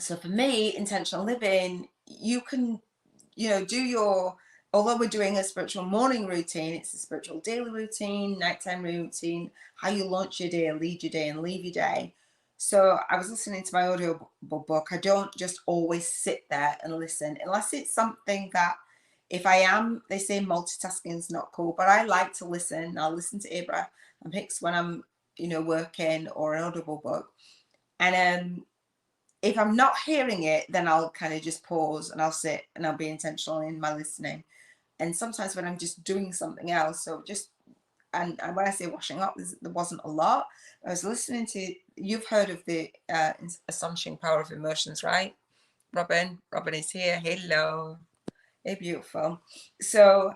So for me, intentional living, you can, you know, although we're doing a spiritual morning routine, it's a spiritual daily routine, nighttime routine, how you launch your day, lead your day, and leave your day. So I was listening to my audio book. I don't just always sit there and listen, unless it's something that, if I am, they say multitasking is not cool, but I like to listen. I'll listen to Abraham Hicks when I'm, you know, working, or an audible book. And if I'm not hearing it, then I'll kind of just pause and I'll sit and I'll be intentional in my listening. And sometimes when I'm just doing something else, so just, and when I say washing up, there wasn't a lot. I was listening to, you've heard of the Astonishing Power of Emotions, right? Robin is here. Hello. Hey, beautiful. So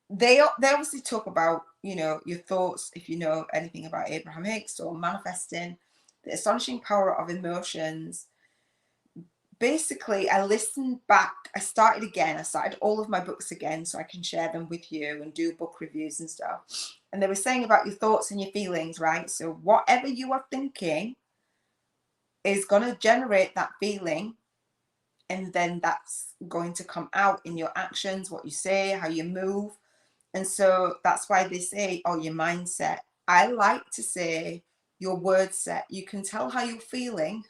they obviously talk about, you know, your thoughts, if you know anything about Abraham Hicks or manifesting, the astonishing power of emotions. Basically, I listened back, I started all of my books again so I can share them with you and do book reviews and stuff. And they were saying about your thoughts and your feelings, right? So whatever you are thinking is going to generate that feeling, and then that's going to come out in your actions, what you say, how you move. And so that's why they say, oh, your mindset. I like to say your word set. You can tell how you're feeling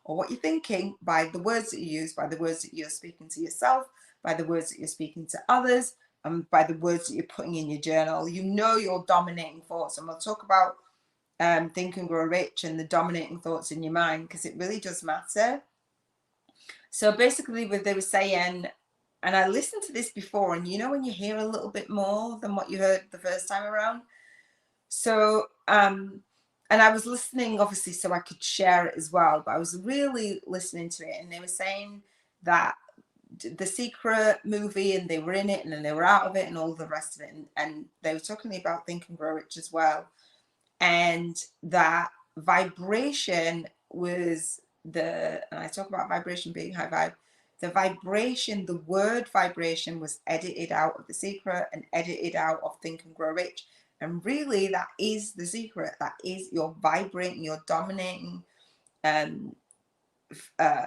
or what you're thinking by the words that you use, by the words that you're speaking to yourself, by the words that you're speaking to others, and by the words that you're putting in your journal. You know your dominating thoughts. And we'll talk about Think and Grow Rich and the dominating thoughts in your mind, because it really does matter. So basically what they were saying, and I listened to this before, and you know when you hear a little bit more than what you heard the first time around. So and I was listening obviously so I could share it as well, but I was really listening to it, and they were saying that The Secret movie, and they were in it and then they were out of it and all the rest of it, and they were talking about Think and Grow Rich as well, and that vibration was and I talk about vibration being high vibe, the vibration, the word vibration was edited out of The Secret and edited out of Think and Grow Rich, and really that is The Secret. That is your vibrating, your dominating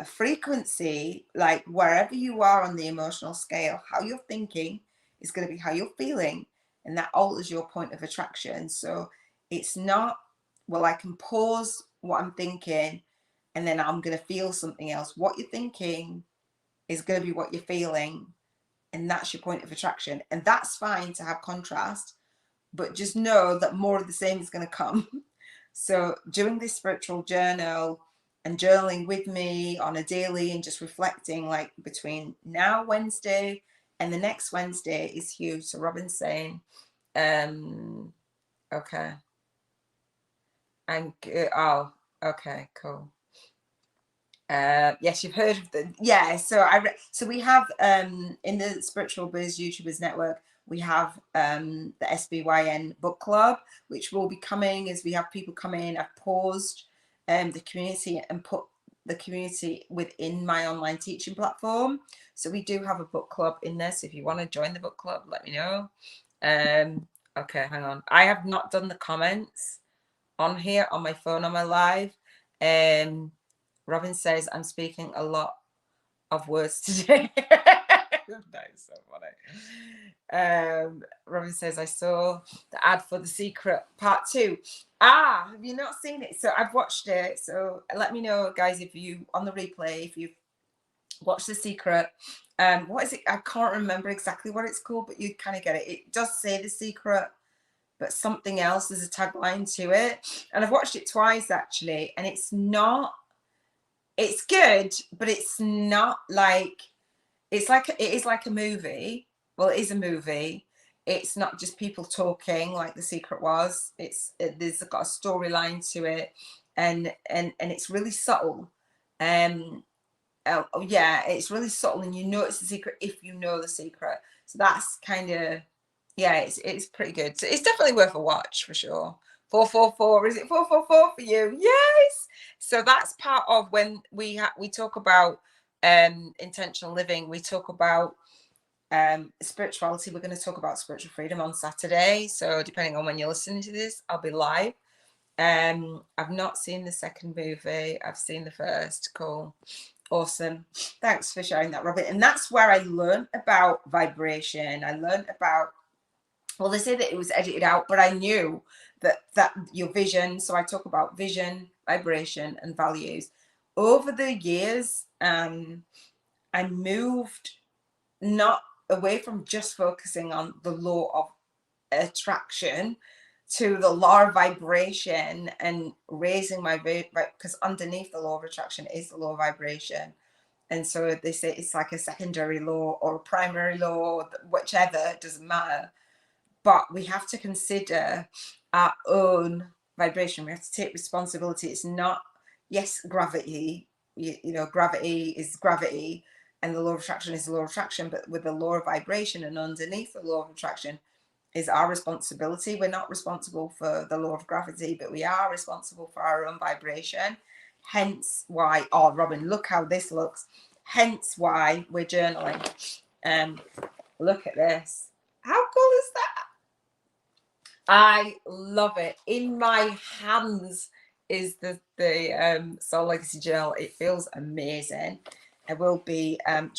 frequency, like wherever you are on the emotional scale, how you're thinking is going to be how you're feeling, and that alters your point of attraction. So it's not, well, I can pause what I'm thinking and then I'm going to feel something else. What you're thinking is going to be what you're feeling, and that's your point of attraction. And that's fine to have contrast, but just know that more of the same is going to come. So doing this spiritual journal and journaling with me on a daily and just reflecting, like between now Wednesday and the next Wednesday, is huge. So Robin's saying, okay. And oh, okay, cool. Yes, you've heard of the, yeah. So so we have in the Spiritual Biz YouTubers Network, we have the SBYN book club, which will be coming as we have people come in. I've paused the community and put the community within my online teaching platform. So we do have a book club in there. So if you want to join the book club, let me know. Okay, hang on. I have not done the comments on here on my phone on my live. Robin says, I'm speaking a lot of words today. That is so funny. Robin says, I saw the ad for The Secret Part 2. Ah, have you not seen it? So I've watched it. So let me know, guys, if you, on the replay, if you've watched The Secret. What is it? I can't remember exactly what it's called, but you kind of get it. It does say The Secret, but something else. There's a tagline to it. And I've watched it twice, actually, and it's not, it's good, but it's not like, it's like, it is like a movie. Well, it is a movie. It's not just people talking like The Secret was. There's got a storyline to it, and it's really subtle. Oh, yeah, it's really subtle, and you know it's The Secret if you know The Secret. So that's kind of, yeah, it's pretty good. So it's definitely worth a watch for sure. 444, is it 444 for you? Yes. So that's part of when we talk about intentional living. We talk about spirituality. We're going to talk about spiritual freedom on Saturday. So depending on when you're listening to this, I'll be live. I've not seen the second movie. I've seen the first. Cool. Awesome. Thanks for sharing that, Robert. And that's where I learned about vibration. I learned about, well, they say that it was edited out, but I knew that your vision. So I talk about vision, vibration, and values. Over the years, I moved not away from just focusing on the law of attraction to the law of vibration and raising my because underneath the law of attraction is the law of vibration. And so they say it's like a secondary law or a primary law, whichever, it doesn't matter. But we have to consider our own vibration. We have to take responsibility. It's not, yes, gravity, you know, gravity is gravity and the law of attraction is the law of attraction, but with the law of vibration and underneath the law of attraction is our responsibility. We're not responsible for the law of gravity, but we are responsible for our own vibration. Hence why, oh, Robin, look how this looks. Hence why we're journaling. Look at this. How cool is that? I love it. In my hands is the Soul Legacy Journal. It feels amazing. I will be, and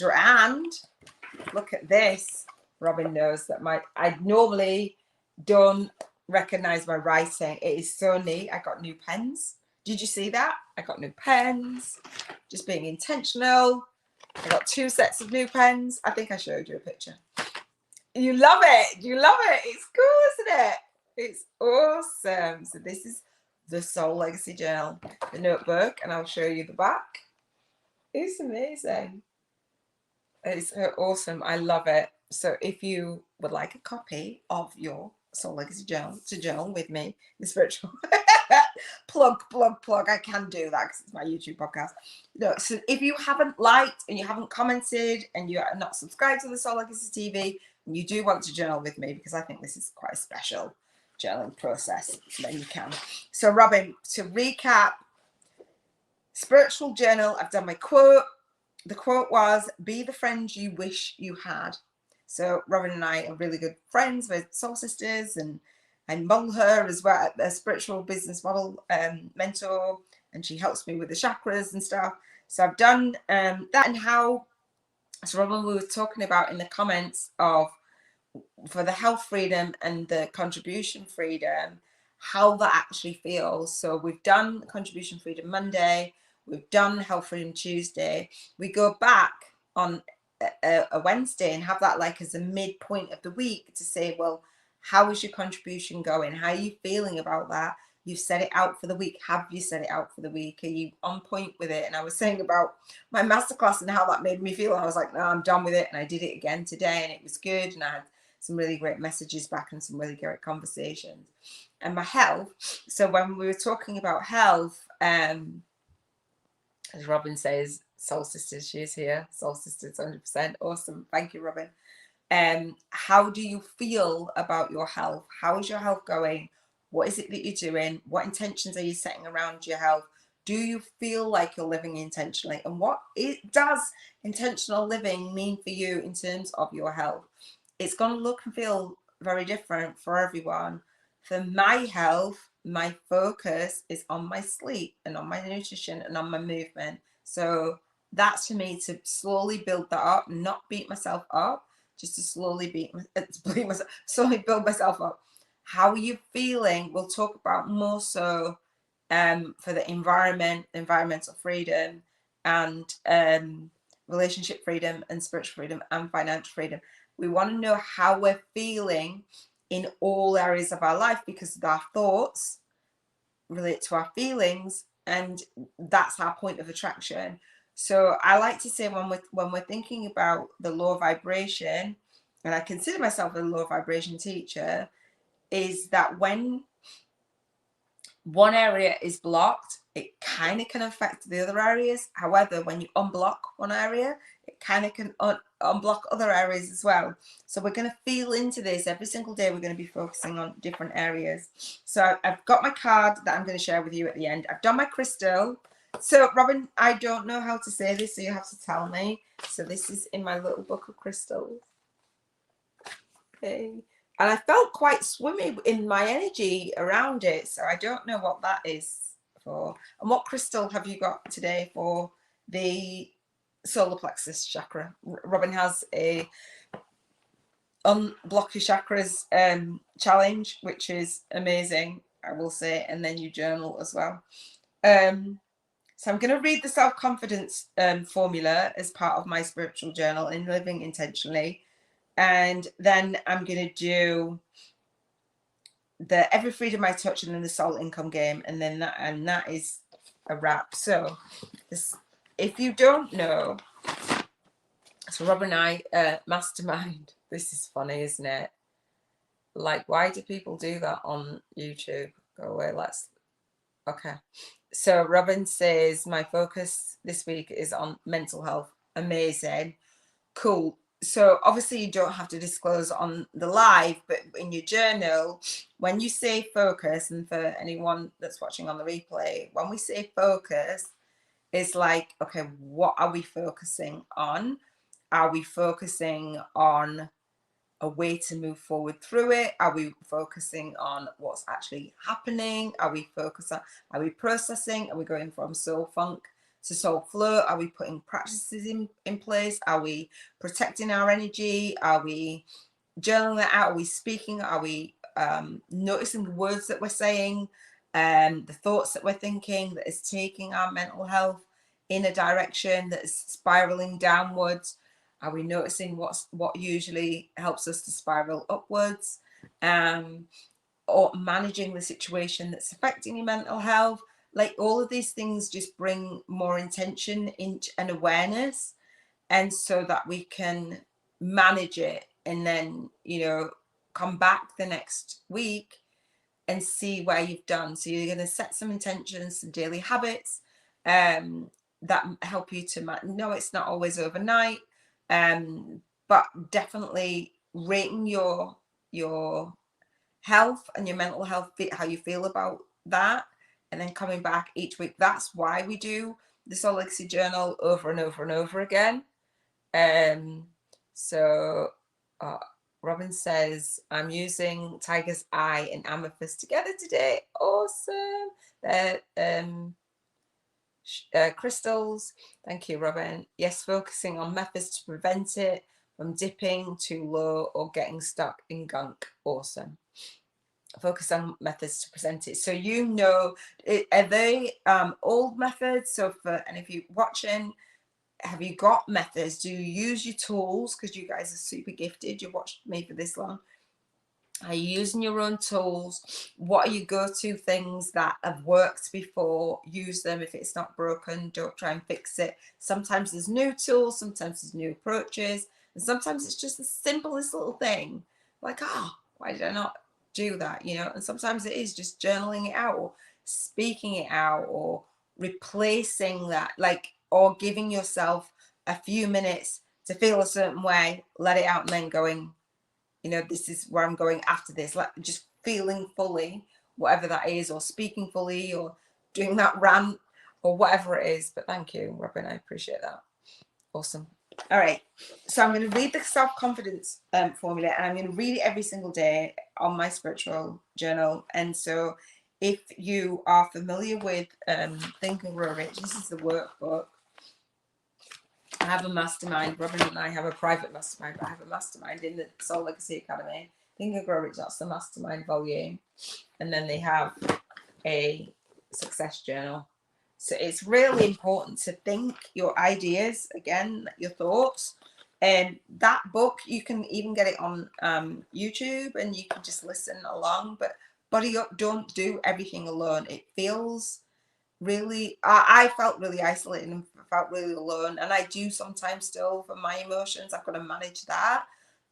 look at this. Robin knows that I normally don't recognize my writing. It is so neat. I got new pens. Did you see that? I got new pens. Just being intentional. I got 2 sets of new pens. I think I showed you a picture. You love it. You love it. It's cool, isn't it? It's awesome. So this is the Soul Legacy Journal, the notebook, and I'll show you the back. It's amazing. It's awesome. I love it. So if you would like a copy of your Soul Legacy Journal to journal with me, the spiritual plug. I can do that because it's my YouTube podcast. No, so if you haven't liked and you haven't commented and you are not subscribed to the Soul Legacy TV, and you do want to journal with me, because I think this is quite a special journaling process, then you can. So Robin, to recap, spiritual journal, I've done my quote. The quote was, be the friend you wish you had. So Robin and I are really good friends. We're soul sisters, and I model her as well, a spiritual business model mentor, and she helps me with the chakras and stuff. So I've done that. And how, so Robin, we were talking about in the comments of, for the health freedom and the contribution freedom, how that actually feels. So we've done contribution freedom Monday, we've done health freedom Tuesday. We go back on a Wednesday and have that like as a midpoint of the week to say, well, how is your contribution going? How are you feeling about that? You've set it out for the week. Have you set it out for the week? Are you on point with it? And I was saying about my masterclass and how that made me feel. And I was like, no, I'm done with it. And I did it again today, and it was good. And I had some really great messages back and some really great conversations. And my health. So when we were talking about health, as Robin says, Soul Sisters, she's here. Soul Sisters, 100%. Awesome. Thank you, Robin. How do you feel about your health? How is your health going? What is it that you're doing? What intentions are you setting around your health? Do you feel like you're living intentionally? And what does intentional living mean for you in terms of your health? It's going to look and feel very different for everyone. For my health, my focus is on my sleep and on my nutrition and on my movement. So that's for me to slowly build that up, not beat myself up, just to slowly build myself up. How are you feeling? We'll talk about more so for the environmental freedom, and relationship freedom, and spiritual freedom, and financial freedom. We want to know how we're feeling in all areas of our life, because our thoughts relate to our feelings, and that's our point of attraction. So I like to say, when we're thinking about the low vibration, and I consider myself a low vibration teacher, is that when one area is blocked, it kind of can affect the other areas. However, when you unblock one area, it kind of can unblock other areas as well. So we're going to feel into this every single day. We're going to be focusing on different areas. So I've got my card that I'm going to share with you at the end. I've done my crystal. So Robin, I don't know how to say this, so you have to tell me. So this is in my little book of crystals. Okay. And I felt quite swimmy in my energy around it. So I don't know what that is for. And what crystal have you got today for the solar plexus chakra? Robin has a unblock your chakras challenge, which is amazing, I will say. And then you journal as well. So I'm going to read the self-confidence formula as part of my spiritual journal in living intentionally. And then I'm going to do the every freedom I touch, and then the soul income game. And then that is a wrap. So this, if you don't know, so Rob and I, Mastermind. This is funny, isn't it? Like, why do people do that on YouTube? Go away. Okay. So Robin says, my focus this week is on mental health. Amazing. Cool. So obviously you don't have to disclose on the live, but in your journal, when you say focus, and for anyone that's watching on the replay, when we say focus, it's like, okay, what are we focusing on? Are we focusing on a way to move forward through it? Are we focusing on what's actually happening? Are we processing? Are we going from soul funk to soul flow? Are we putting practices in place? Are we protecting our energy? Are we journaling that out? Are we speaking? Are we noticing the words that we're saying, the thoughts that we're thinking that is taking our mental health in a direction that is spiraling downwards? Are we noticing what usually helps us to spiral upwards? or managing the situation that's affecting your mental health. Like all of these things just bring more intention and awareness, and so that we can manage it, and then, you know, come back the next week and see where you've done. So you're going to set some intentions, some daily habits that help you to no, it's not always overnight, but definitely rating your health and your mental health, how you feel about that, and then coming back each week. That's why we do the Soul Legacy Journal over and over and over again. So Robin says, I'm using Tiger's Eye and Amethyst together today. Awesome. They're crystals. Thank you, Robin. Yes, focusing on methods to prevent it from dipping too low or getting stuck in gunk. Awesome. Focus on methods to present it. So, you know, are they old methods? So and if you're watching, have you got methods? Do you use your tools? Because you guys are super gifted. You watched me for this long. Are you using your own tools? What are your go-to things that have worked before? Use them. If it's not broken, don't try and fix it. Sometimes there's new tools, sometimes there's new approaches, and sometimes it's just the simplest little thing, like, oh, why did I not do that? You know, and sometimes it is just journaling it out, or speaking it out, or replacing that, like, or giving yourself a few minutes to feel a certain way, let it out, and then going, you know, this is where I'm going after this, like just feeling fully, whatever that is, or speaking fully, or doing that rant, or whatever it is. But thank you, Robin, I appreciate that. Awesome. All right, so I'm going to read the self-confidence formula, and I'm going to read it every single day on my spiritual journal. And so if you are familiar with Think and Grow Rich, this is the workbook. I have a mastermind. Robin and I have a private mastermind, but I have a mastermind in the Soul Legacy Academy. Think and Grow Rich, that's the mastermind volume. And then they have a success journal. So it's really important to think your ideas, again, your thoughts. And that book, you can even get it on YouTube, and you can just listen along. But buddy up, don't do everything alone. It feels really, I felt really isolated and felt really alone, and I do sometimes still. For my emotions, I've got to manage that,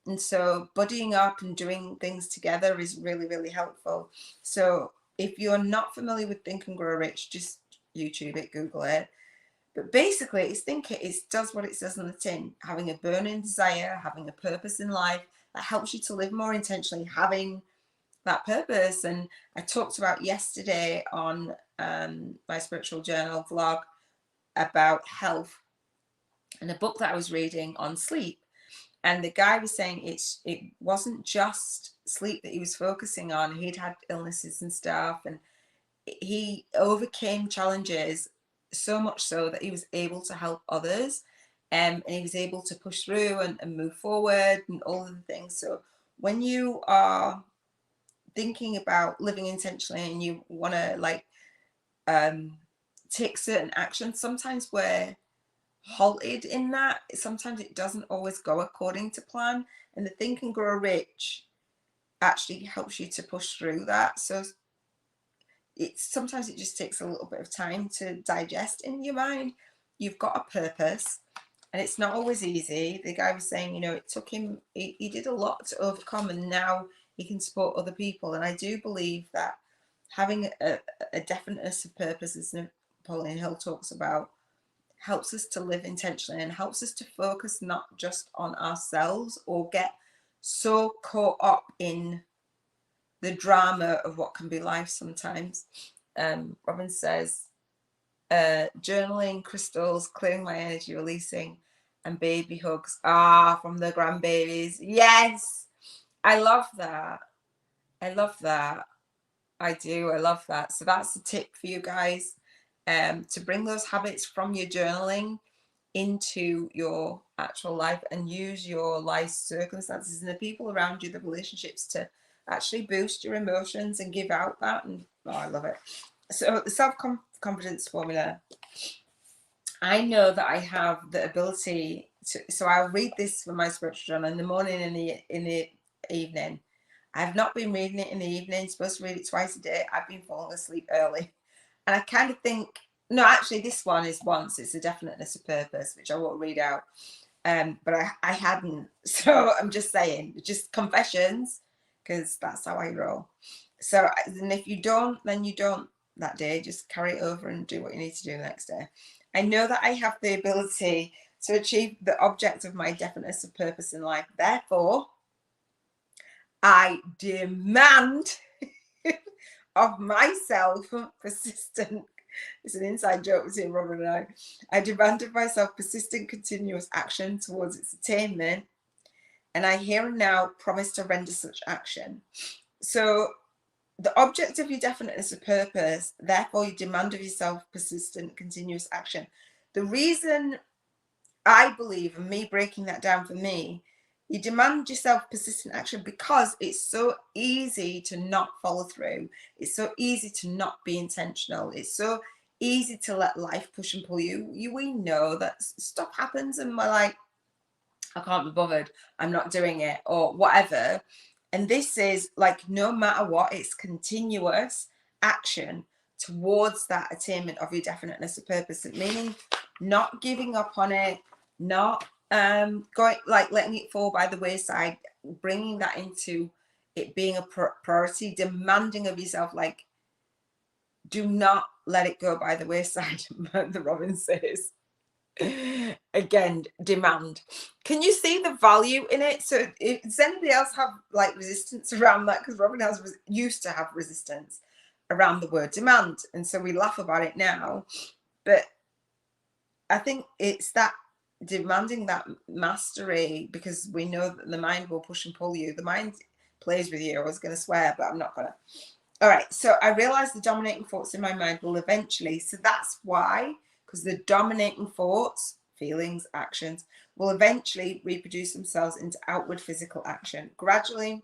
and so buddying up and doing things together is really, really helpful. So if you're not familiar with Think and Grow Rich, just YouTube it, Google it. But basically it does what it says on the tin: having a burning desire, having a purpose in life that helps you to live more intentionally, having that purpose. And I talked about yesterday on my spiritual journal vlog about health and a book that I was reading on sleep, and the guy was saying it wasn't just sleep that he was focusing on. He'd had illnesses and stuff, and he overcame challenges so much so that he was able to help others, and he was able to push through and move forward and all of the things. So when you are thinking about living intentionally and you want to like take certain actions, sometimes we're halted in that. Sometimes it doesn't always go according to plan, and the Think and Grow Rich actually helps you to push through that. So sometimes it just takes a little bit of time to digest in your mind. You've got a purpose, and it's not always easy. The guy was saying, you know, it took him, he did a lot to overcome, and now he can support other people. And I do believe that having a definiteness of purpose, as Napoleon Hill talks about, helps us to live intentionally and helps us to focus not just on ourselves or get so caught up in the drama of what can be life sometimes. Robin says, journaling, crystals, clearing my energy, releasing, and baby hugs. From the grandbabies. Yes, I love that. I love that. I do. I love that. So that's the tip for you guys, to bring those habits from your journaling into your actual life, and use your life circumstances and the people around you, the relationships, to actually boost your emotions and give out that. And I love it. So the self-confidence formula, I know that I have the ability to, so I'll read this for my spiritual journal in the morning and in the evening. I've not been reading it in the evening, supposed to read it twice a day. I've been falling asleep early. And I kind of think, no, actually this one is once, it's a definiteness of purpose, which I won't read out. But I hadn't. So I'm just saying, just confessions, because that's how I roll. So, and if you don't, then you don't that day. Just carry it over and do what you need to do the next day. I know that I have the ability to achieve the object of my definiteness of purpose in life. Therefore, I demand of myself persistent. It's an inside joke between Robin and I. I demand of myself persistent, continuous action towards its attainment, and I here and now promise to render such action. So, the object of your definiteness of purpose, therefore, you demand of yourself persistent, continuous action. The reason I believe, and me breaking that down for me, you demand yourself persistent action because it's so easy to not follow through. It's so easy to not be intentional. It's so easy to let life push and pull you. We know that stuff happens and we're like, I can't be bothered. I'm not doing it or whatever. And this is like, no matter what, it's continuous action towards that attainment of your definiteness of purpose, meaning not giving up on it, not going like letting it fall by the wayside, bringing that into it being a priority, demanding of yourself, like, do not let it go by the wayside. The Robin says. Again, demand. Can you see the value in it? So does anybody else have like resistance around that? Because Robin used to have resistance around the word demand, and so we laugh about it now, but I think it's that demanding that mastery, because we know that the mind will push and pull you. The mind plays with you. I was going to swear, but I'm not gonna. All right, so I realize the dominating thoughts in my mind will eventually, so that's why, because the dominating thoughts, feelings, actions, will eventually reproduce themselves into outward physical action, gradually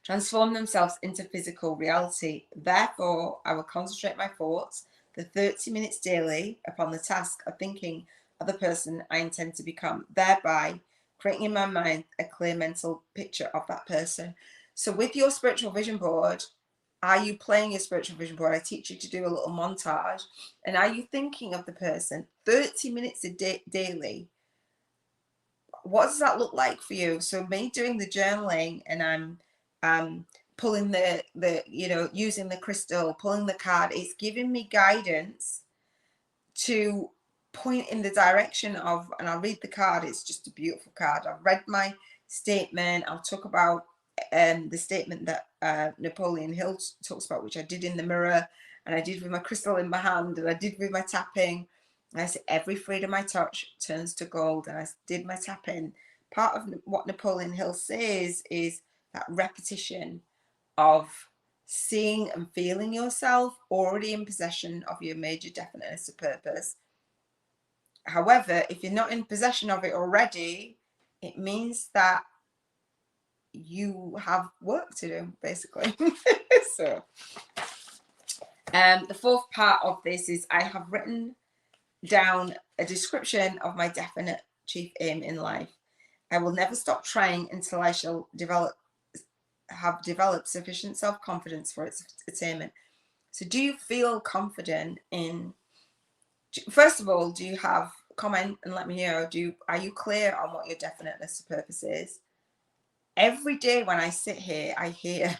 transform themselves into physical reality. Therefore, I will concentrate my thoughts for 30 minutes daily upon the task of thinking of the person I intend to become, thereby creating in my mind a clear mental picture of that person. So with your spiritual vision board, are you playing your spiritual vision board? I teach you to do a little montage. And are you thinking of the person 30 minutes a day daily? What does that look like for you? So me doing the journaling, and I'm pulling the using the crystal, pulling the card, it's giving me guidance to point in the direction of, and I'll read the card. It's just a beautiful card. I've read my statement. I'll talk about the statement that Napoleon Hill talks about, which I did in the mirror, and I did with my crystal in my hand, and I did with my tapping. And I said, every freedom I touch turns to gold. And I did my tapping. Part of what Napoleon Hill says is that repetition of seeing and feeling yourself already in possession of your major definiteness of purpose. However, if you're not in possession of it already, it means that you have work to do, basically. So the fourth part of this is I have written down a description of my definite chief aim in life. I will never stop trying until I shall have developed sufficient self-confidence for its attainment. So do you feel confident in, first of all, do you have, comment and let me know, are you clear on what your definiteness of purpose is? Every day when I sit here, I hear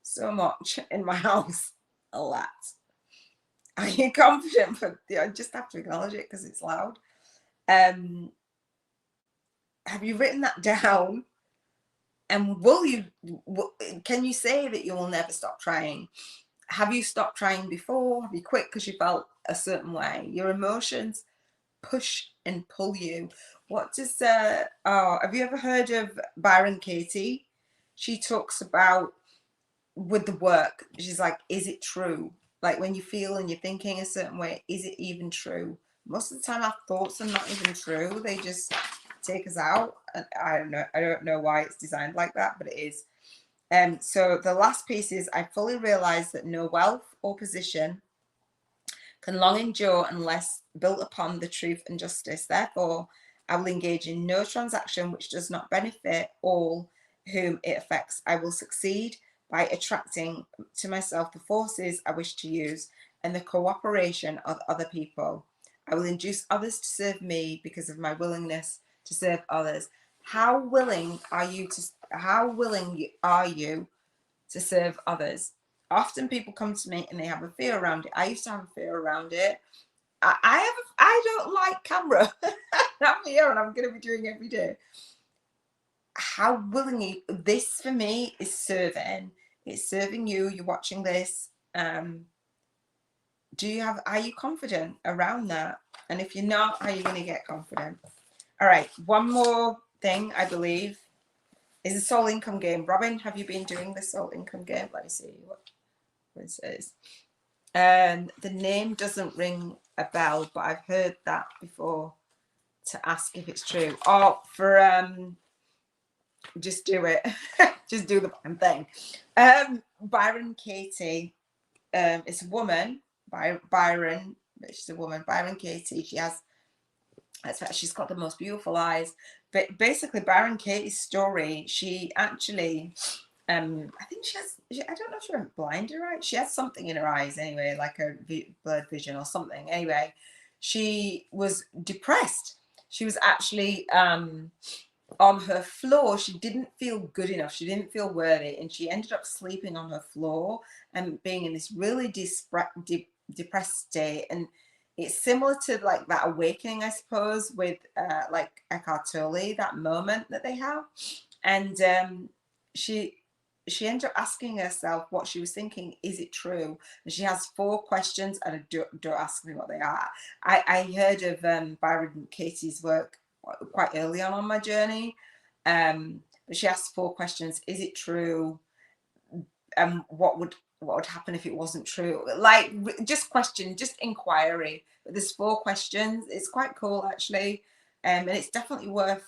so much in my house, a lot. Are you confident? But I just have to acknowledge it because it's loud. Have you written that down? And can you say that you will never stop trying? Have you stopped trying before? Have you quit because you felt a certain way? Your emotions push and pull you. What does have you ever heard of Byron Katie? She talks about with the work, she's like, is it true? Like when you feel and you're thinking a certain way, is it even true? Most of the time our thoughts are not even true. They just take us out. And I don't know why it's designed like that, but it is. So the last piece is, I fully realize that no wealth or position can long endure unless built upon the truth and justice. Therefore, I will engage in no transaction which does not benefit all whom it affects. I will succeed by attracting to myself the forces I wish to use and the cooperation of other people. I will induce others to serve me because of my willingness to serve others. How willing are you to serve others? Often people come to me and they have a fear around it. I used to have a fear around it. I don't like camera. I'm here and I'm going to be doing it every day. How willing this for me is serving. It's serving you. You're watching this. Are you confident around that? And if you're not, how are you going to get confident? All right, one more thing I believe is the soul income game. Robin, have you been doing the soul income game? Let me see what it says. The name doesn't ring a bell, but I've heard that before, to ask if it's true. Oh, for just do it. Just do the damn thing. Byron Katie, it's a woman. Byron, she's a woman. Byron Katie, she's got the most beautiful eyes. But basically, Byron Katie's story, she actually, I think I don't know if she went blind or right. She has something in her eyes anyway, like a blurred vision or something. Anyway, she was depressed. She was actually on her floor. She didn't feel good enough. She didn't feel worthy. And she ended up sleeping on her floor and being in this really depressed state. And it's similar to like that awakening, I suppose, with like Eckhart Tolle, that moment that they have. And she ended up asking herself what she was thinking. Is it true? And she has 4 questions, and don't ask me what they are. I heard of Byron Katie's work quite early on my journey, but she asked 4 questions. Is it true? What would happen if it wasn't true? Like, just question, just inquiry. But there's 4 questions. It's quite cool actually, and it's definitely worth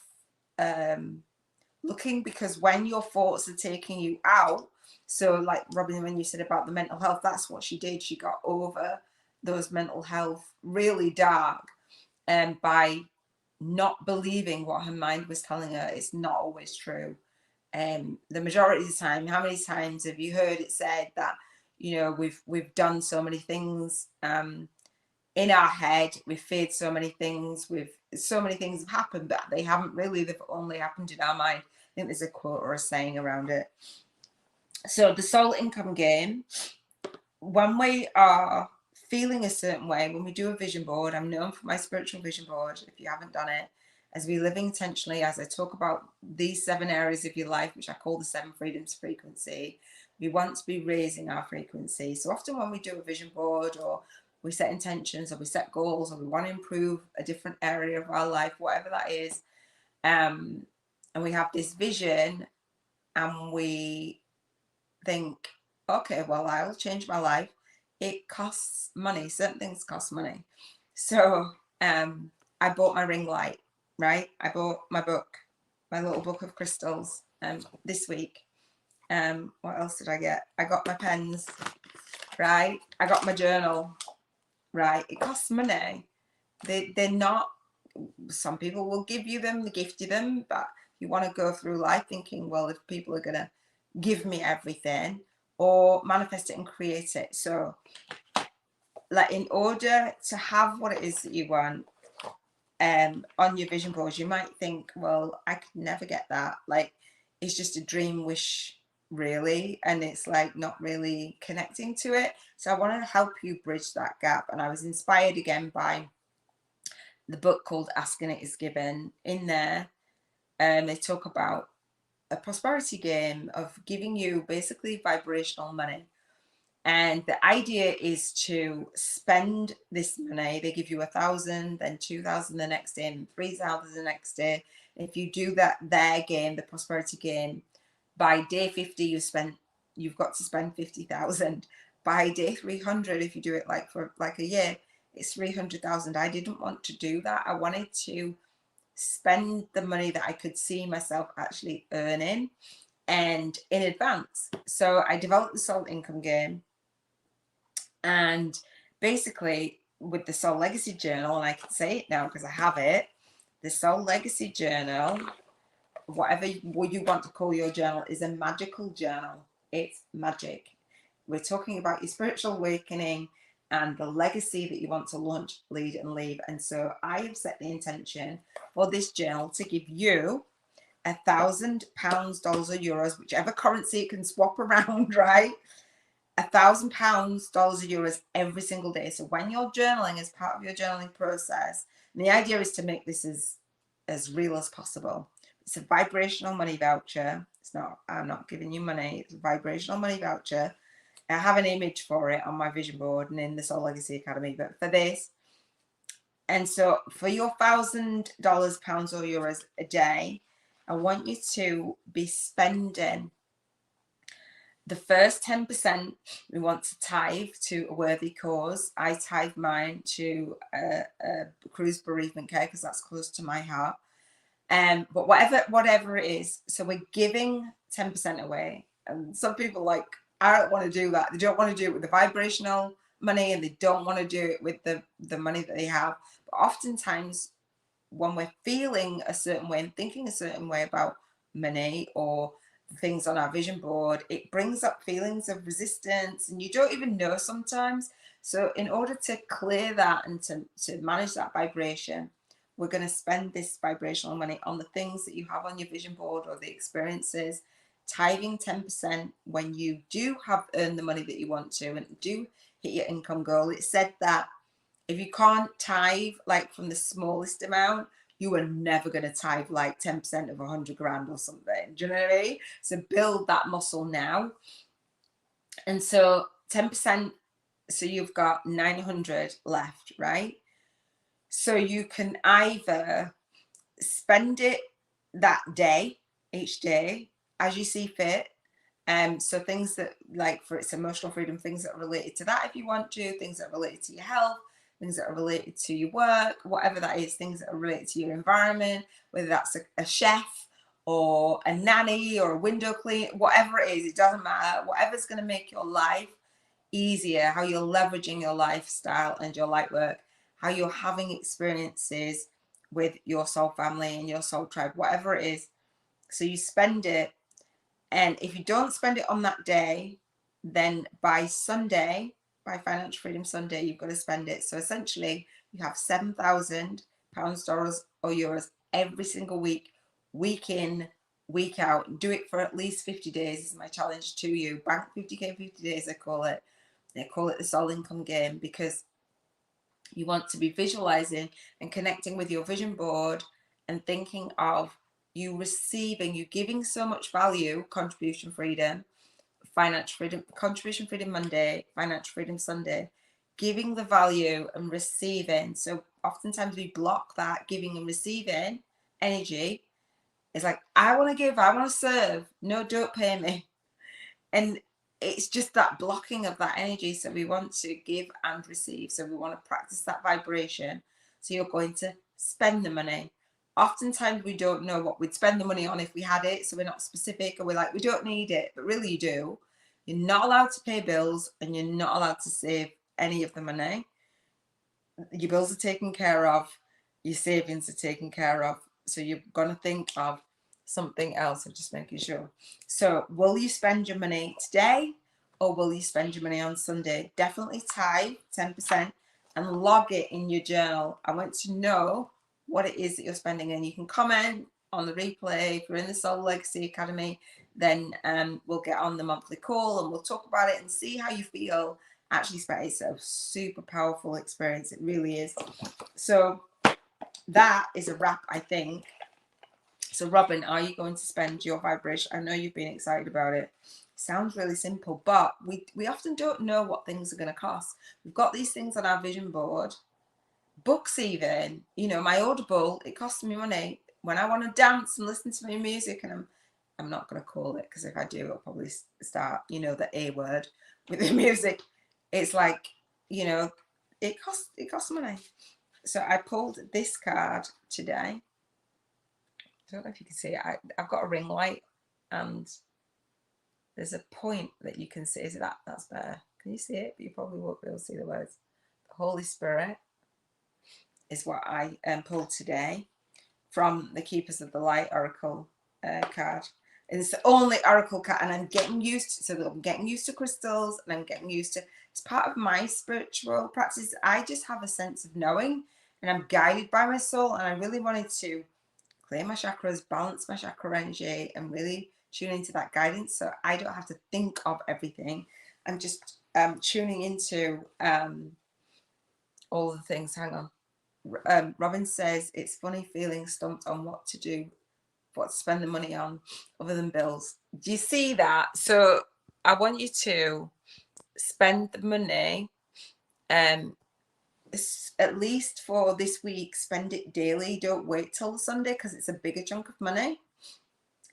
looking, because when your thoughts are taking you out, so like Robin, when you said about the mental health, that's what she did. She got over those mental health really dark, and by not believing what her mind was telling her. It's not always true. The majority of the time, how many times have you heard it said that, you know, we've done so many things in our head, we've feared so many things, so many things have happened, but they haven't really, they've only happened in our mind. I think there's a quote or a saying around it. So the soul income game, when we are feeling a certain way, when we do a vision board, I'm known for my spiritual vision board, if you haven't done it, as we live intentionally, as I talk about these 7 areas of your life, which I call the 7 freedoms frequency, we want to be raising our frequency. So often when we do a vision board, or we set intentions, or we set goals, or we want to improve a different area of our life, whatever that is, and we have this vision, and we think, okay, well, I'll change my life. It costs money. Certain things cost money. So I bought my ring light, right? I bought my book, my little book of crystals this week. What else did I get? I got my pens, right? I got my journal, right? It costs money. They're not, some people will give you them, gift you them, but you want to go through life thinking, well, if people are going to give me everything, or manifest it and create it. So like, in order to have what it is that you want on your vision board, you might think, well, I could never get that. Like, it's just a dream wish, really, and it's like not really connecting to it. So I want to help you bridge that gap. And I was inspired again by the book called Asking It Is Given. In there, they talk about a prosperity game of giving you basically vibrational money. And the idea is to spend this money. They give you 1,000, then 2,000 the next day, and 3,000 the next day. If you do their game, the prosperity game, by day 50, you've got to spend 50,000. By day 300, if you do it like for like a year, it's 300,000. I didn't want to do that. I wanted to spend the money that I could see myself actually earning, and in advance. So I developed the soul income game, and basically with the Soul Legacy Journal, and I can say it now because I have it, the Soul Legacy Journal whatever you want to call your journal, is a magical journal. It's magic. We're talking about your spiritual awakening and the legacy that you want to launch, lead, and leave. And so I have set the intention for this journal to give you £1,000, dollars, or euros, whichever currency it can swap around, right? £1,000, dollars, or euros every single day. So when you're journaling, as part of your journaling process, and the idea is to make this as real as possible. It's a vibrational money voucher. It's not, I'm not giving you money. It's a vibrational money voucher. I have an image for it on my vision board and in the Soul Legacy Academy, but for this, and so for your $1,000, pounds, or euros a day, I want you to be spending the first 10%. We want to tithe to a worthy cause. I tithe mine to a cruise bereavement care because that's close to my heart. But whatever it is, so we're giving 10% away. And some people like, I don't want to do that. They don't want to do it with the vibrational money, and they don't want to do it with the money that they have. But oftentimes when we're feeling a certain way and thinking a certain way about money or things on our vision board, it brings up feelings of resistance, and you don't even know sometimes. So in order to clear that and to manage that vibration, we're going to spend this vibrational money on the things that you have on your vision board or the experiences, tithing 10% when you do have earned the money that you want to and do hit your income goal. It said that if you can't tithe like from the smallest amount, you are never going to tithe like 10% of 100 grand or something. Do you know what I mean? So build that muscle now. And so 10%, so you've got 900 left, right? So you can either spend it that day, each day, as you see fit. So things that, like, for its emotional freedom, things that are related to that if you want to, things that are related to your health, things that are related to your work, whatever that is, things that are related to your environment, whether that's a chef or a nanny or a window cleaner, whatever it is, it doesn't matter. Whatever's going to make your life easier, how you're leveraging your lifestyle and your light work, how you're having experiences with your soul family and your soul tribe, whatever it is. So you spend it. And if you don't spend it on that day, then by Sunday, by Financial Freedom Sunday, you've got to spend it. So essentially, you have £7,000, dollars, or euros every single week, week in, week out. Do it for at least 50 days is my challenge to you. Bank 50K 50 days, I call it. They call it the soul income game, because you want to be visualizing and connecting with your vision board and thinking of you receiving, you giving so much value, contribution freedom, financial freedom, contribution freedom Monday, financial freedom Sunday, giving the value and receiving. So oftentimes we block that giving and receiving energy. It's like, I want to give, I want to serve. No, don't pay me. And it's just that blocking of that energy. So we want to give and receive. So we want to practice that vibration. So you're going to spend the money. Oftentimes we don't know what we'd spend the money on if we had it. So we're not specific, or we're like, we don't need it, but really you do. You're not allowed to pay bills, and you're not allowed to save any of the money. Your bills are taken care of. Your savings are taken care of. So you're going to think of something else. I'm just making sure. So will you spend your money today, or will you spend your money on Sunday? Definitely tithe 10% and log it in your journal. I want to know what it is that you're spending, and you can comment on the replay. If you're in the Soul Legacy Academy, then we'll get on the monthly call and we'll talk about it and see how you feel. Actually, it's a super powerful experience. It really is. So that is a wrap, I think. So Robin, are you going to spend your vibration? I know you've been excited about it. Sounds really simple, but we often don't know what things are going to cost. We've got these things on our vision board. Books even, you know, my Audible, it costs me money. When I want to dance and listen to my music, and I'm not going to call it, because if I do, I'll probably start, you know, the A word with the music. It's like, you know, it costs money. So I pulled this card today. I don't know if you can see it. I've got a ring light, and there's a point that you can see. Is it that? That's better. Can you see it? But you probably won't be able to see the words. The Holy Spirit is what I pulled today from the Keepers of the Light Oracle card. It's the only oracle card, and I'm getting used to, so I'm getting used to crystals, and I'm getting used to, it's part of my spiritual practice. I just have a sense of knowing, and I'm guided by my soul, and I really wanted to clear my chakras, balance my chakra energy, and really tune into that guidance, so I don't have to think of everything. I'm just tuning into all the things. Hang on. Robin says, it's funny feeling stumped on what to do, what to spend the money on other than bills. Do you see that? So I want you to spend the money, at least for this week, spend it daily. Don't wait till Sunday, because it's a bigger chunk of money.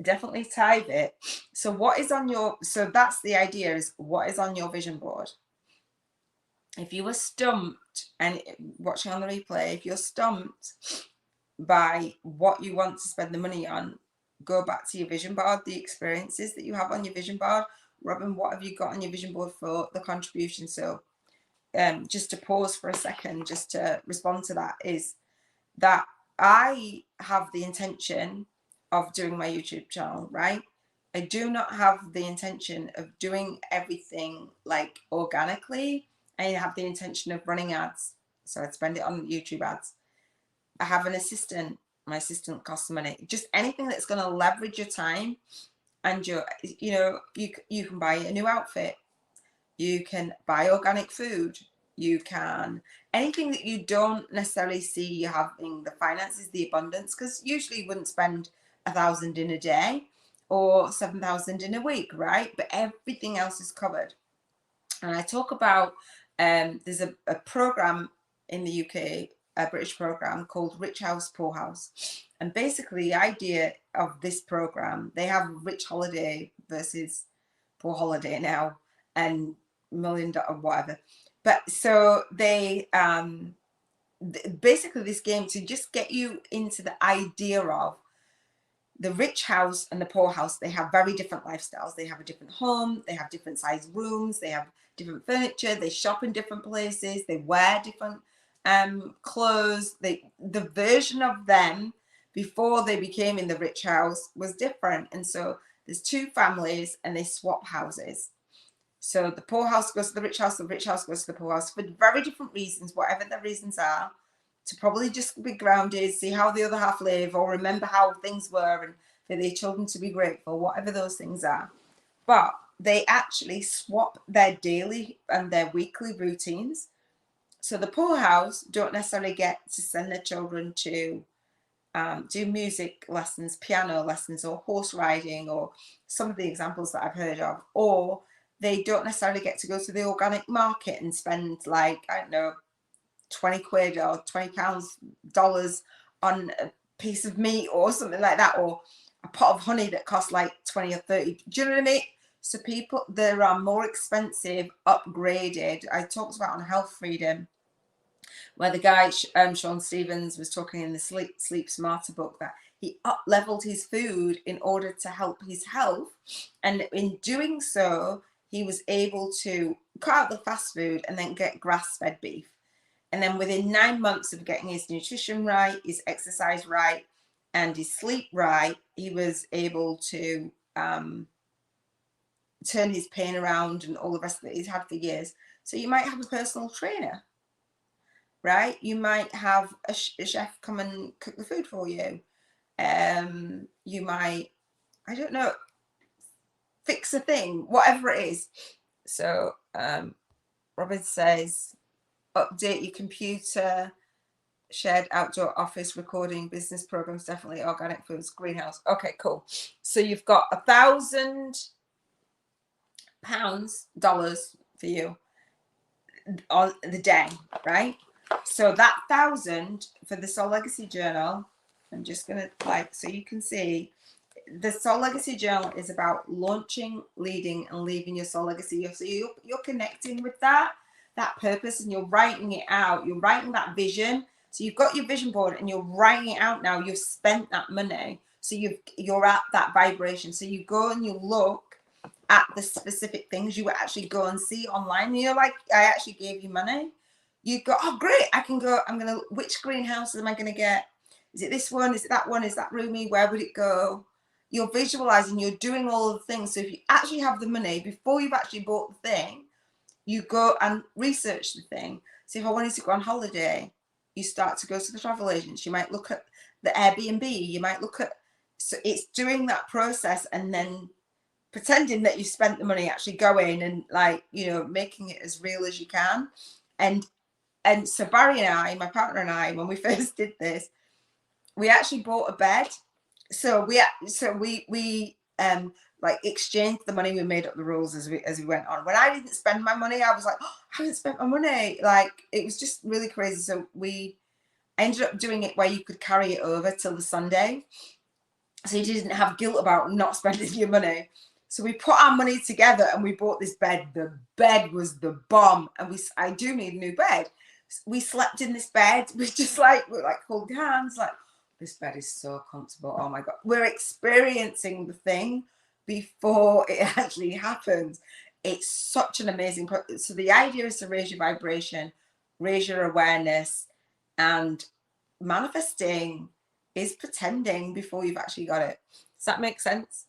Definitely tithe it. So what is on your, so that's the idea, is what is on your vision board. If you were stumped, and watching on the replay, if you're stumped by what you want to spend the money on, go back to your vision board, the experiences that you have on your vision board. Robin, what have you got on your vision board for the contribution? So just to pause for a second, just to respond to that, is that I have the intention of doing my YouTube channel, right? I do not have the intention of doing everything like organically. I have the intention of running ads, so I'd spend it on YouTube ads. I have an assistant. My assistant costs money. Just anything that's going to leverage your time, and your, you know, you can buy a new outfit, you can buy organic food, you can, anything that you don't necessarily see you having the finances, the abundance, because usually you wouldn't spend 1,000 in a day or 7,000 in a week, right? But everything else is covered. And I talk about, there's a program in the UK, a British program called Rich House, Poor House. And basically the idea of this program, they have Rich Holiday versus Poor Holiday now, and $1 million or whatever. But so they, basically this game to just get you into the idea of the rich house and the poor house. They have very different lifestyles. They have a different home, they have different size rooms, they have different furniture, they shop in different places, they wear different clothes. The version of them before they became in the rich house was different. And so there's two families and they swap houses. So the poor house goes to the rich house goes to the poor house for very different reasons, whatever the reasons are, to probably just be grounded, see how the other half live, or remember how things were, and for their children to be grateful, whatever those things are. But they actually swap their daily and their weekly routines. So the poor house don't necessarily get to send their children to do music lessons, piano lessons, or horse riding, or some of the examples that I've heard of, or they don't necessarily get to go to the organic market and spend, like, I don't know, 20 quid or 20 pounds dollars on a piece of meat or something like that, or a pot of honey that costs like 20 or 30. Do you know what I mean? So people, there are more expensive, upgraded. I talked about on Health Freedom, where the guy Sean Stevens was talking in the Sleep Smarter book, that he up leveled his food in order to help his health, and in doing so he was able to cut out the fast food and then get grass-fed beef. And then within 9 months of getting his nutrition right, his exercise right, and his sleep right, he was able to turn his pain around and all the rest that he's had for years. So you might have a personal trainer, right? You might have a chef come and cook the food for you. You might, I don't know, fix a thing, whatever it is. So Robin says, update your computer, shared outdoor office, recording, business programs, definitely organic foods, greenhouse. Okay, cool. So you've got $1,000 for you on the day, right? So that 1,000 for the Soul Legacy Journal, I'm just gonna, like, so you can see the Soul Legacy Journal is about launching, leading, and leaving your soul legacy. So you're connecting with that purpose, and you're writing it out. You're writing that vision. So you've got your vision board and you're writing it out now. You've spent that money. So you're at that vibration. So you go and you look at the specific things you actually go and see online. And you're like, I actually gave you money. You go, oh great, I can go, which greenhouse am I going to get? Is it this one? Is it that one? Is that roomy? Where would it go? you're visualizing, you're doing all of the things. So if you actually have the money before you've actually bought the thing, you go and research the thing. So if I wanted to go on holiday, you start to go to the travel agents. You might look at the Airbnb. You might look at, so it's doing that process and then pretending that you spent the money, actually going and, like, you know, making it as real as you can. And so Barry and I, my partner and I, when we first did this, we actually bought a bed. So we like exchanged the money. We made up the rules as we went on. When I didn't spend my money, I was like, oh, I haven't spent my money. Like, it was just really crazy. So we ended up doing it where you could carry it over till the Sunday, so you didn't have guilt about not spending your money. So we put our money together and we bought this bed. The bed was the bomb, and I do need a new bed. We slept in this bed. We just like, we're like holding hands, like, this bed is so comfortable. Oh my God. We're experiencing the thing before it actually happens. It's such an amazing so the idea is to raise your vibration, raise your awareness, and manifesting is pretending before you've actually got it. Does that make sense?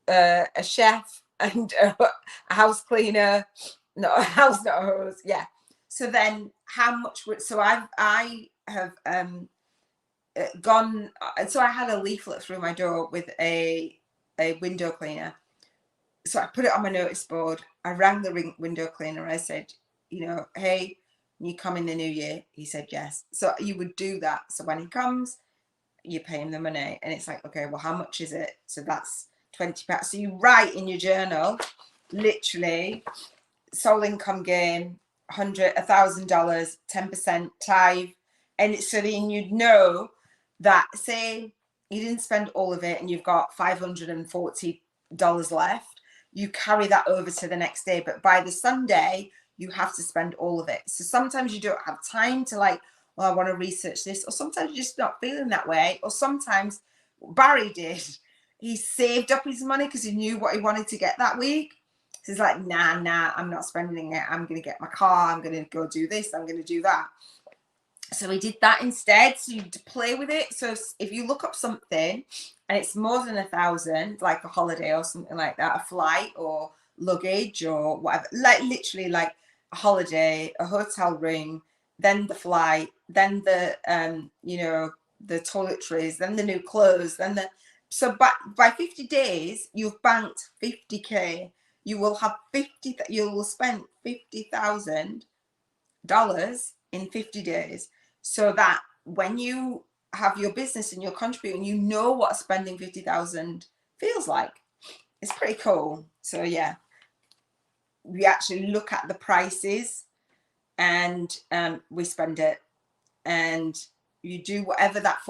A chef and a house cleaner, not a house, not a hose. Yeah. So then how much would, so I have gone, so I had a leaflet through my door with a window cleaner. So I put it on my notice board. I rang the window cleaner. I said, you know, hey, can you come in the new year? He said yes. So you would do that. So when he comes, you pay him the money, and it's like, okay, well, how much is it? So that's £20. So you write in your journal, literally, soul income gain, $1,000, 10% tithe, and it's so then you'd know that, say you didn't spend all of it and you've got $540 left, you carry that over to the next day, but by the Sunday you have to spend all of it. So sometimes you don't have time to, like, well, I want to research this, or sometimes you're just not feeling that way, or sometimes Barry did. He saved up his money because he knew what he wanted to get that week. So he's like, nah, I'm not spending it. I'm going to get my car. I'm going to go do this. I'm going to do that. So we did that instead. So you play with it. So if you look up something and it's more than 1,000, like a holiday or something like that, a flight or luggage or whatever, like literally like a holiday, a hotel room, then the flight, then the you know, the toiletries, then the new clothes, then the, so by 50 days you've banked 50k. You will have you will spend $50,000 in 50 days. So that when you have your business and you're contributing, you know what spending 50,000 feels like. It's pretty cool. So yeah, we actually look at the prices and we spend it, and you do whatever that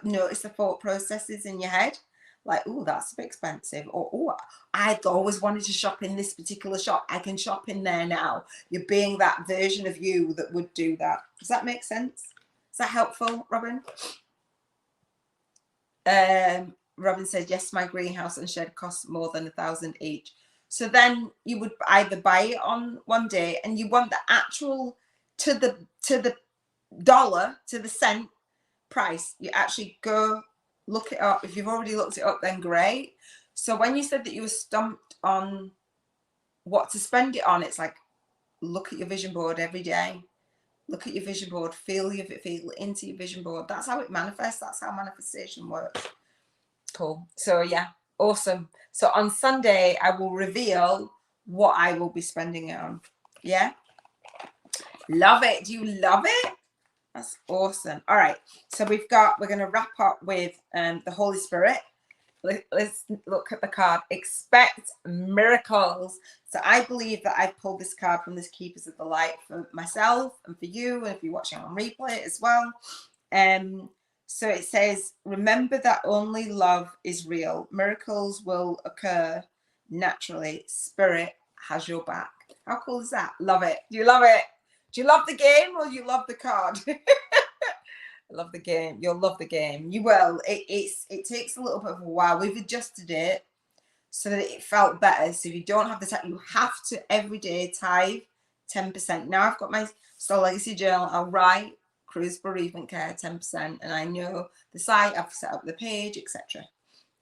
notice the thought processes in your head, like, oh, that's a bit expensive, or oh, I'd always wanted to shop in this particular shop, I can shop in there now. You're being that version of you that would do that. Does that make sense? Is that helpful, Robin? Robin said, yes, my greenhouse and shed costs more than 1,000 each. So then you would either buy it on one day, and you want the actual to the dollar, to the cent price. You actually go look it up. If you've already looked it up, then great. So when you said that you were stumped on what to spend it on, it's like, look at your vision board every day. Look at your vision board, feel into your vision board. That's how it manifests. That's how manifestation works. Cool. So yeah, awesome. So on Sunday, I will reveal what I will be spending it on. Yeah. Love it. Do you love it? That's awesome. All right. So we're going to wrap up with the Holy Spirit. Let's look at the card. Expect miracles. So I believe that I've pulled this card from this Keepers of the Light for myself and for you, and if you're watching on replay as well. So it says, remember that only love is real. Miracles will occur naturally. Spirit has your back. How cool is that? Love it. Do you love it? Do you love the game, or do you love the card? I love the game. You'll love the game. You will. It takes a little bit of a while. We've adjusted it so that it felt better. So if you don't have the time, you have to every day tithe 10%. Now I've got my Soul Legacy journal. I'll write Cruise Bereavement Care 10%, and I know the site. I've set up the page, etc.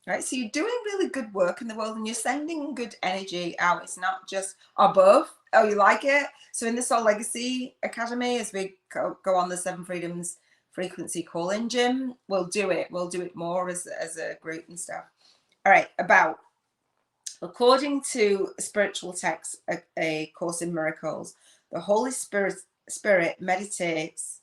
right? So you're doing really good work in the world and you're sending good energy out. It's not just above. Oh, you like it? So in the Soul Legacy Academy, as we go on the 7 Freedoms frequency call-in gym, we'll do it more as a group and stuff. All right, about, according to spiritual texts, a Course in Miracles, the Holy Spirit meditates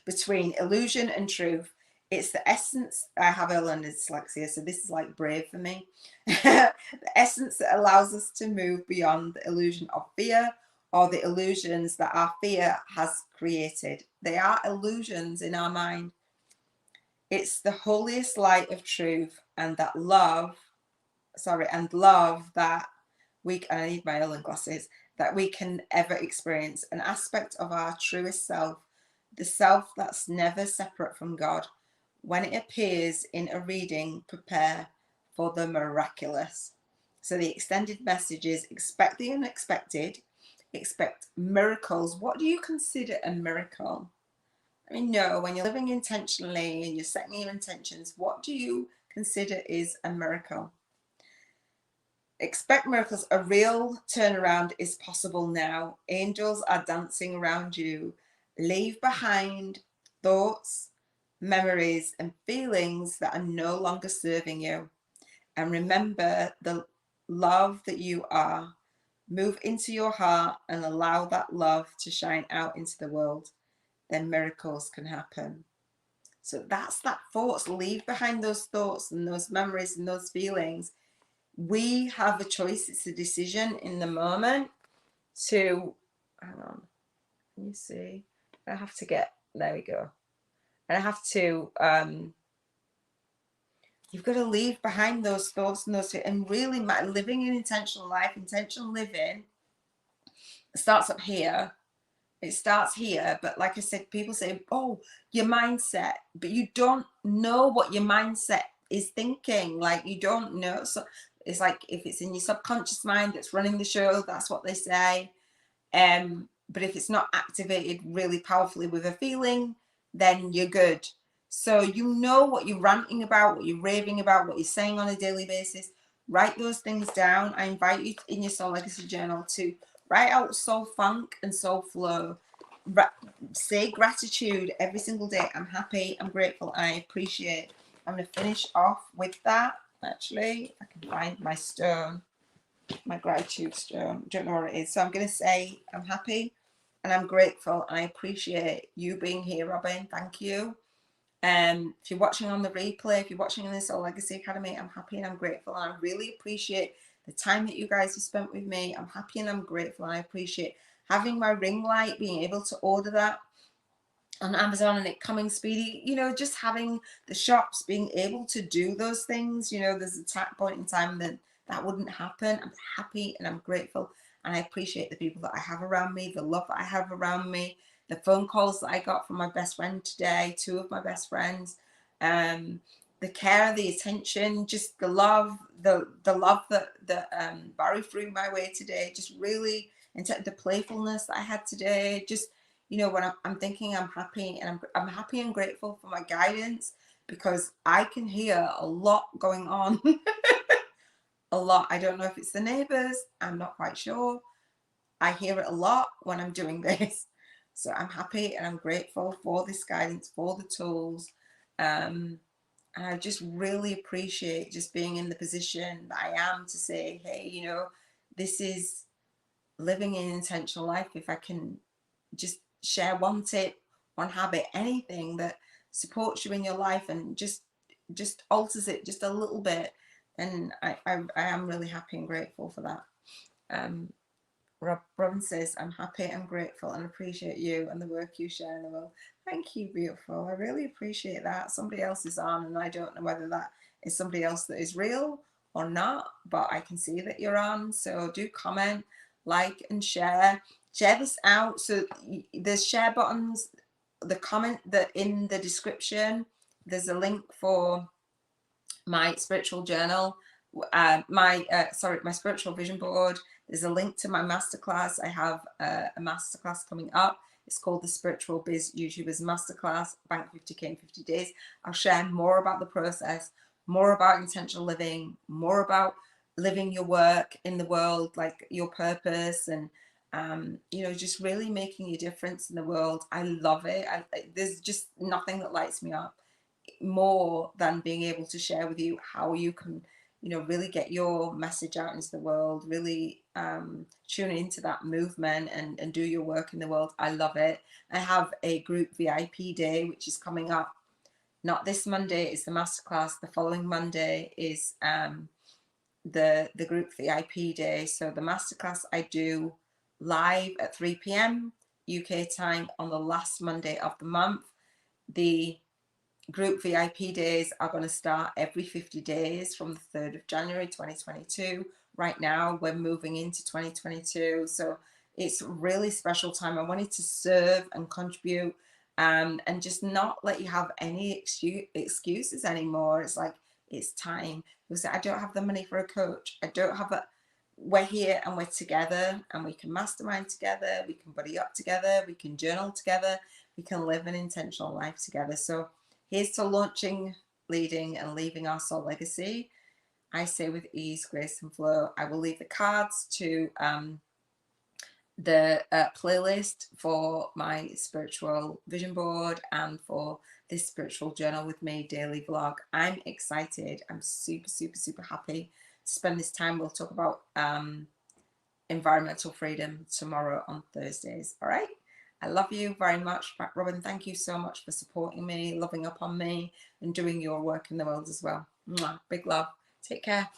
between illusion and truth. It's the essence. I have a learned dyslexia, so this is like brave for me. The essence that allows us to move beyond the illusion of fear, or the illusions that our fear has created. They are illusions in our mind. It's the holiest light of truth, and that love that we, and I need my Ellen glasses, that we can ever experience, an aspect of our truest self, the self that's never separate from God. When it appears in a reading, prepare for the miraculous. So the extended message is: expect the unexpected, expect miracles. What do you consider a miracle? I mean, no, when you're living intentionally and you're setting your intentions, what do you consider is a miracle? Expect miracles. A real turnaround is possible now. Angels are dancing around you. Leave behind thoughts, memories, and feelings that are no longer serving you. And remember the love that you are. Move into your heart and allow that love to shine out into the world. Then miracles can happen. So that's that thoughts. Leave behind those thoughts and those memories and those feelings. We have a choice. It's a decision in the moment to, hang on, can you see? I have to get, there we go. And I have to, you've got to leave behind those thoughts and those, and really living an intentional life. Intentional living starts up here. It starts here, but like I said, people say, oh, your mindset, but you don't know what your mindset is thinking. Like, you don't know. So it's like, if it's in your subconscious mind that's running the show, that's what they say. But if it's not activated really powerfully with a feeling, then you're good. So you know what you're ranting about, what you're raving about, what you're saying on a daily basis. Write those things down. I invite you in your Soul Legacy journal to write out soul funk and soul flow. Say gratitude every single day. I'm happy, I'm grateful, I appreciate. I'm going to finish off with that. Actually, I can find my stone, my gratitude stone. Don't know where it is. So I'm going to say I'm happy and I'm grateful and I appreciate you being here, Robin. Thank you. If you're watching on the replay, if you're watching in the Soul Legacy Academy, I'm happy and I'm grateful, and I really appreciate the time that you guys have spent with me. I'm happy and I'm grateful, and I appreciate having my ring light, being able to order that on Amazon and it coming speedy, you know, just having the shops being able to do those things. You know, there's a point in time that that wouldn't happen. I'm happy and I'm grateful, and I appreciate the people that I have around me, the love that I have around me, the phone calls that I got from my best friend today, 2 of my best friends, the care, the attention, just the love, the love that Barry threw my way today, just really, and the playfulness that I had today, just, you know, when I'm thinking I'm happy, and I'm happy and grateful for my guidance, because I can hear a lot going on. A lot. I don't know if it's the neighbors, I'm not quite sure. I hear it a lot when I'm doing this. So I'm happy and I'm grateful for this guidance, for the tools. And I just really appreciate just being in the position that I am to say, hey, you know, this is living an intentional life. If I can just share one tip, one habit, anything that supports you in your life and just alters it just a little bit, then I am really happy and grateful for that. Robin says, I'm happy and grateful and appreciate you and the work you share in the world. Thank you, beautiful. I really appreciate that. Somebody else is on, and I don't know whether that is somebody else that is real or not, but I can see that you're on. So do comment, like, and share. Share this out. So there's share buttons, the comment that in the description, there's a link for my spiritual journal, my spiritual vision board. There's a link to my masterclass. I have a masterclass coming up. It's called the Spiritual Biz YouTubers Masterclass, Bank 50K in 50 days. I'll share more about the process, more about intentional living, more about living your work in the world, like your purpose, and you know, just really making a difference in the world. I love it. There's just nothing that lights me up more than being able to share with you how you can, you know, really get your message out into the world, really tune into that movement and do your work in the world. I love it. I have a group VIP day, which is coming up. Not this Monday, it's the masterclass. The following Monday is the group VIP day. So the masterclass I do live at 3 p.m. UK time on the last Monday of the month. The group VIP days are going to start every 50 days from the 3rd of January 2022. Right now we're moving into 2022, so it's a really special time. I wanted to serve and contribute and just not let you have any excuses anymore. It's like, it's time. You say, I don't have the money for a coach, I don't have a, we're here and we're together and we can mastermind together, we can buddy up together, we can journal together, we can live an intentional life together. So here's to launching, leading, and leaving our soul legacy. I say with ease, grace, and flow. I will leave the cards to the playlist for my spiritual vision board and for this spiritual journal with me daily vlog. I'm excited. I'm super, super, super happy to spend this time. We'll talk about environmental freedom tomorrow on Thursdays. All right. I love you very much. Robin, thank you so much for supporting me, loving up on me, and doing your work in the world as well. Mwah. Big love. Take care.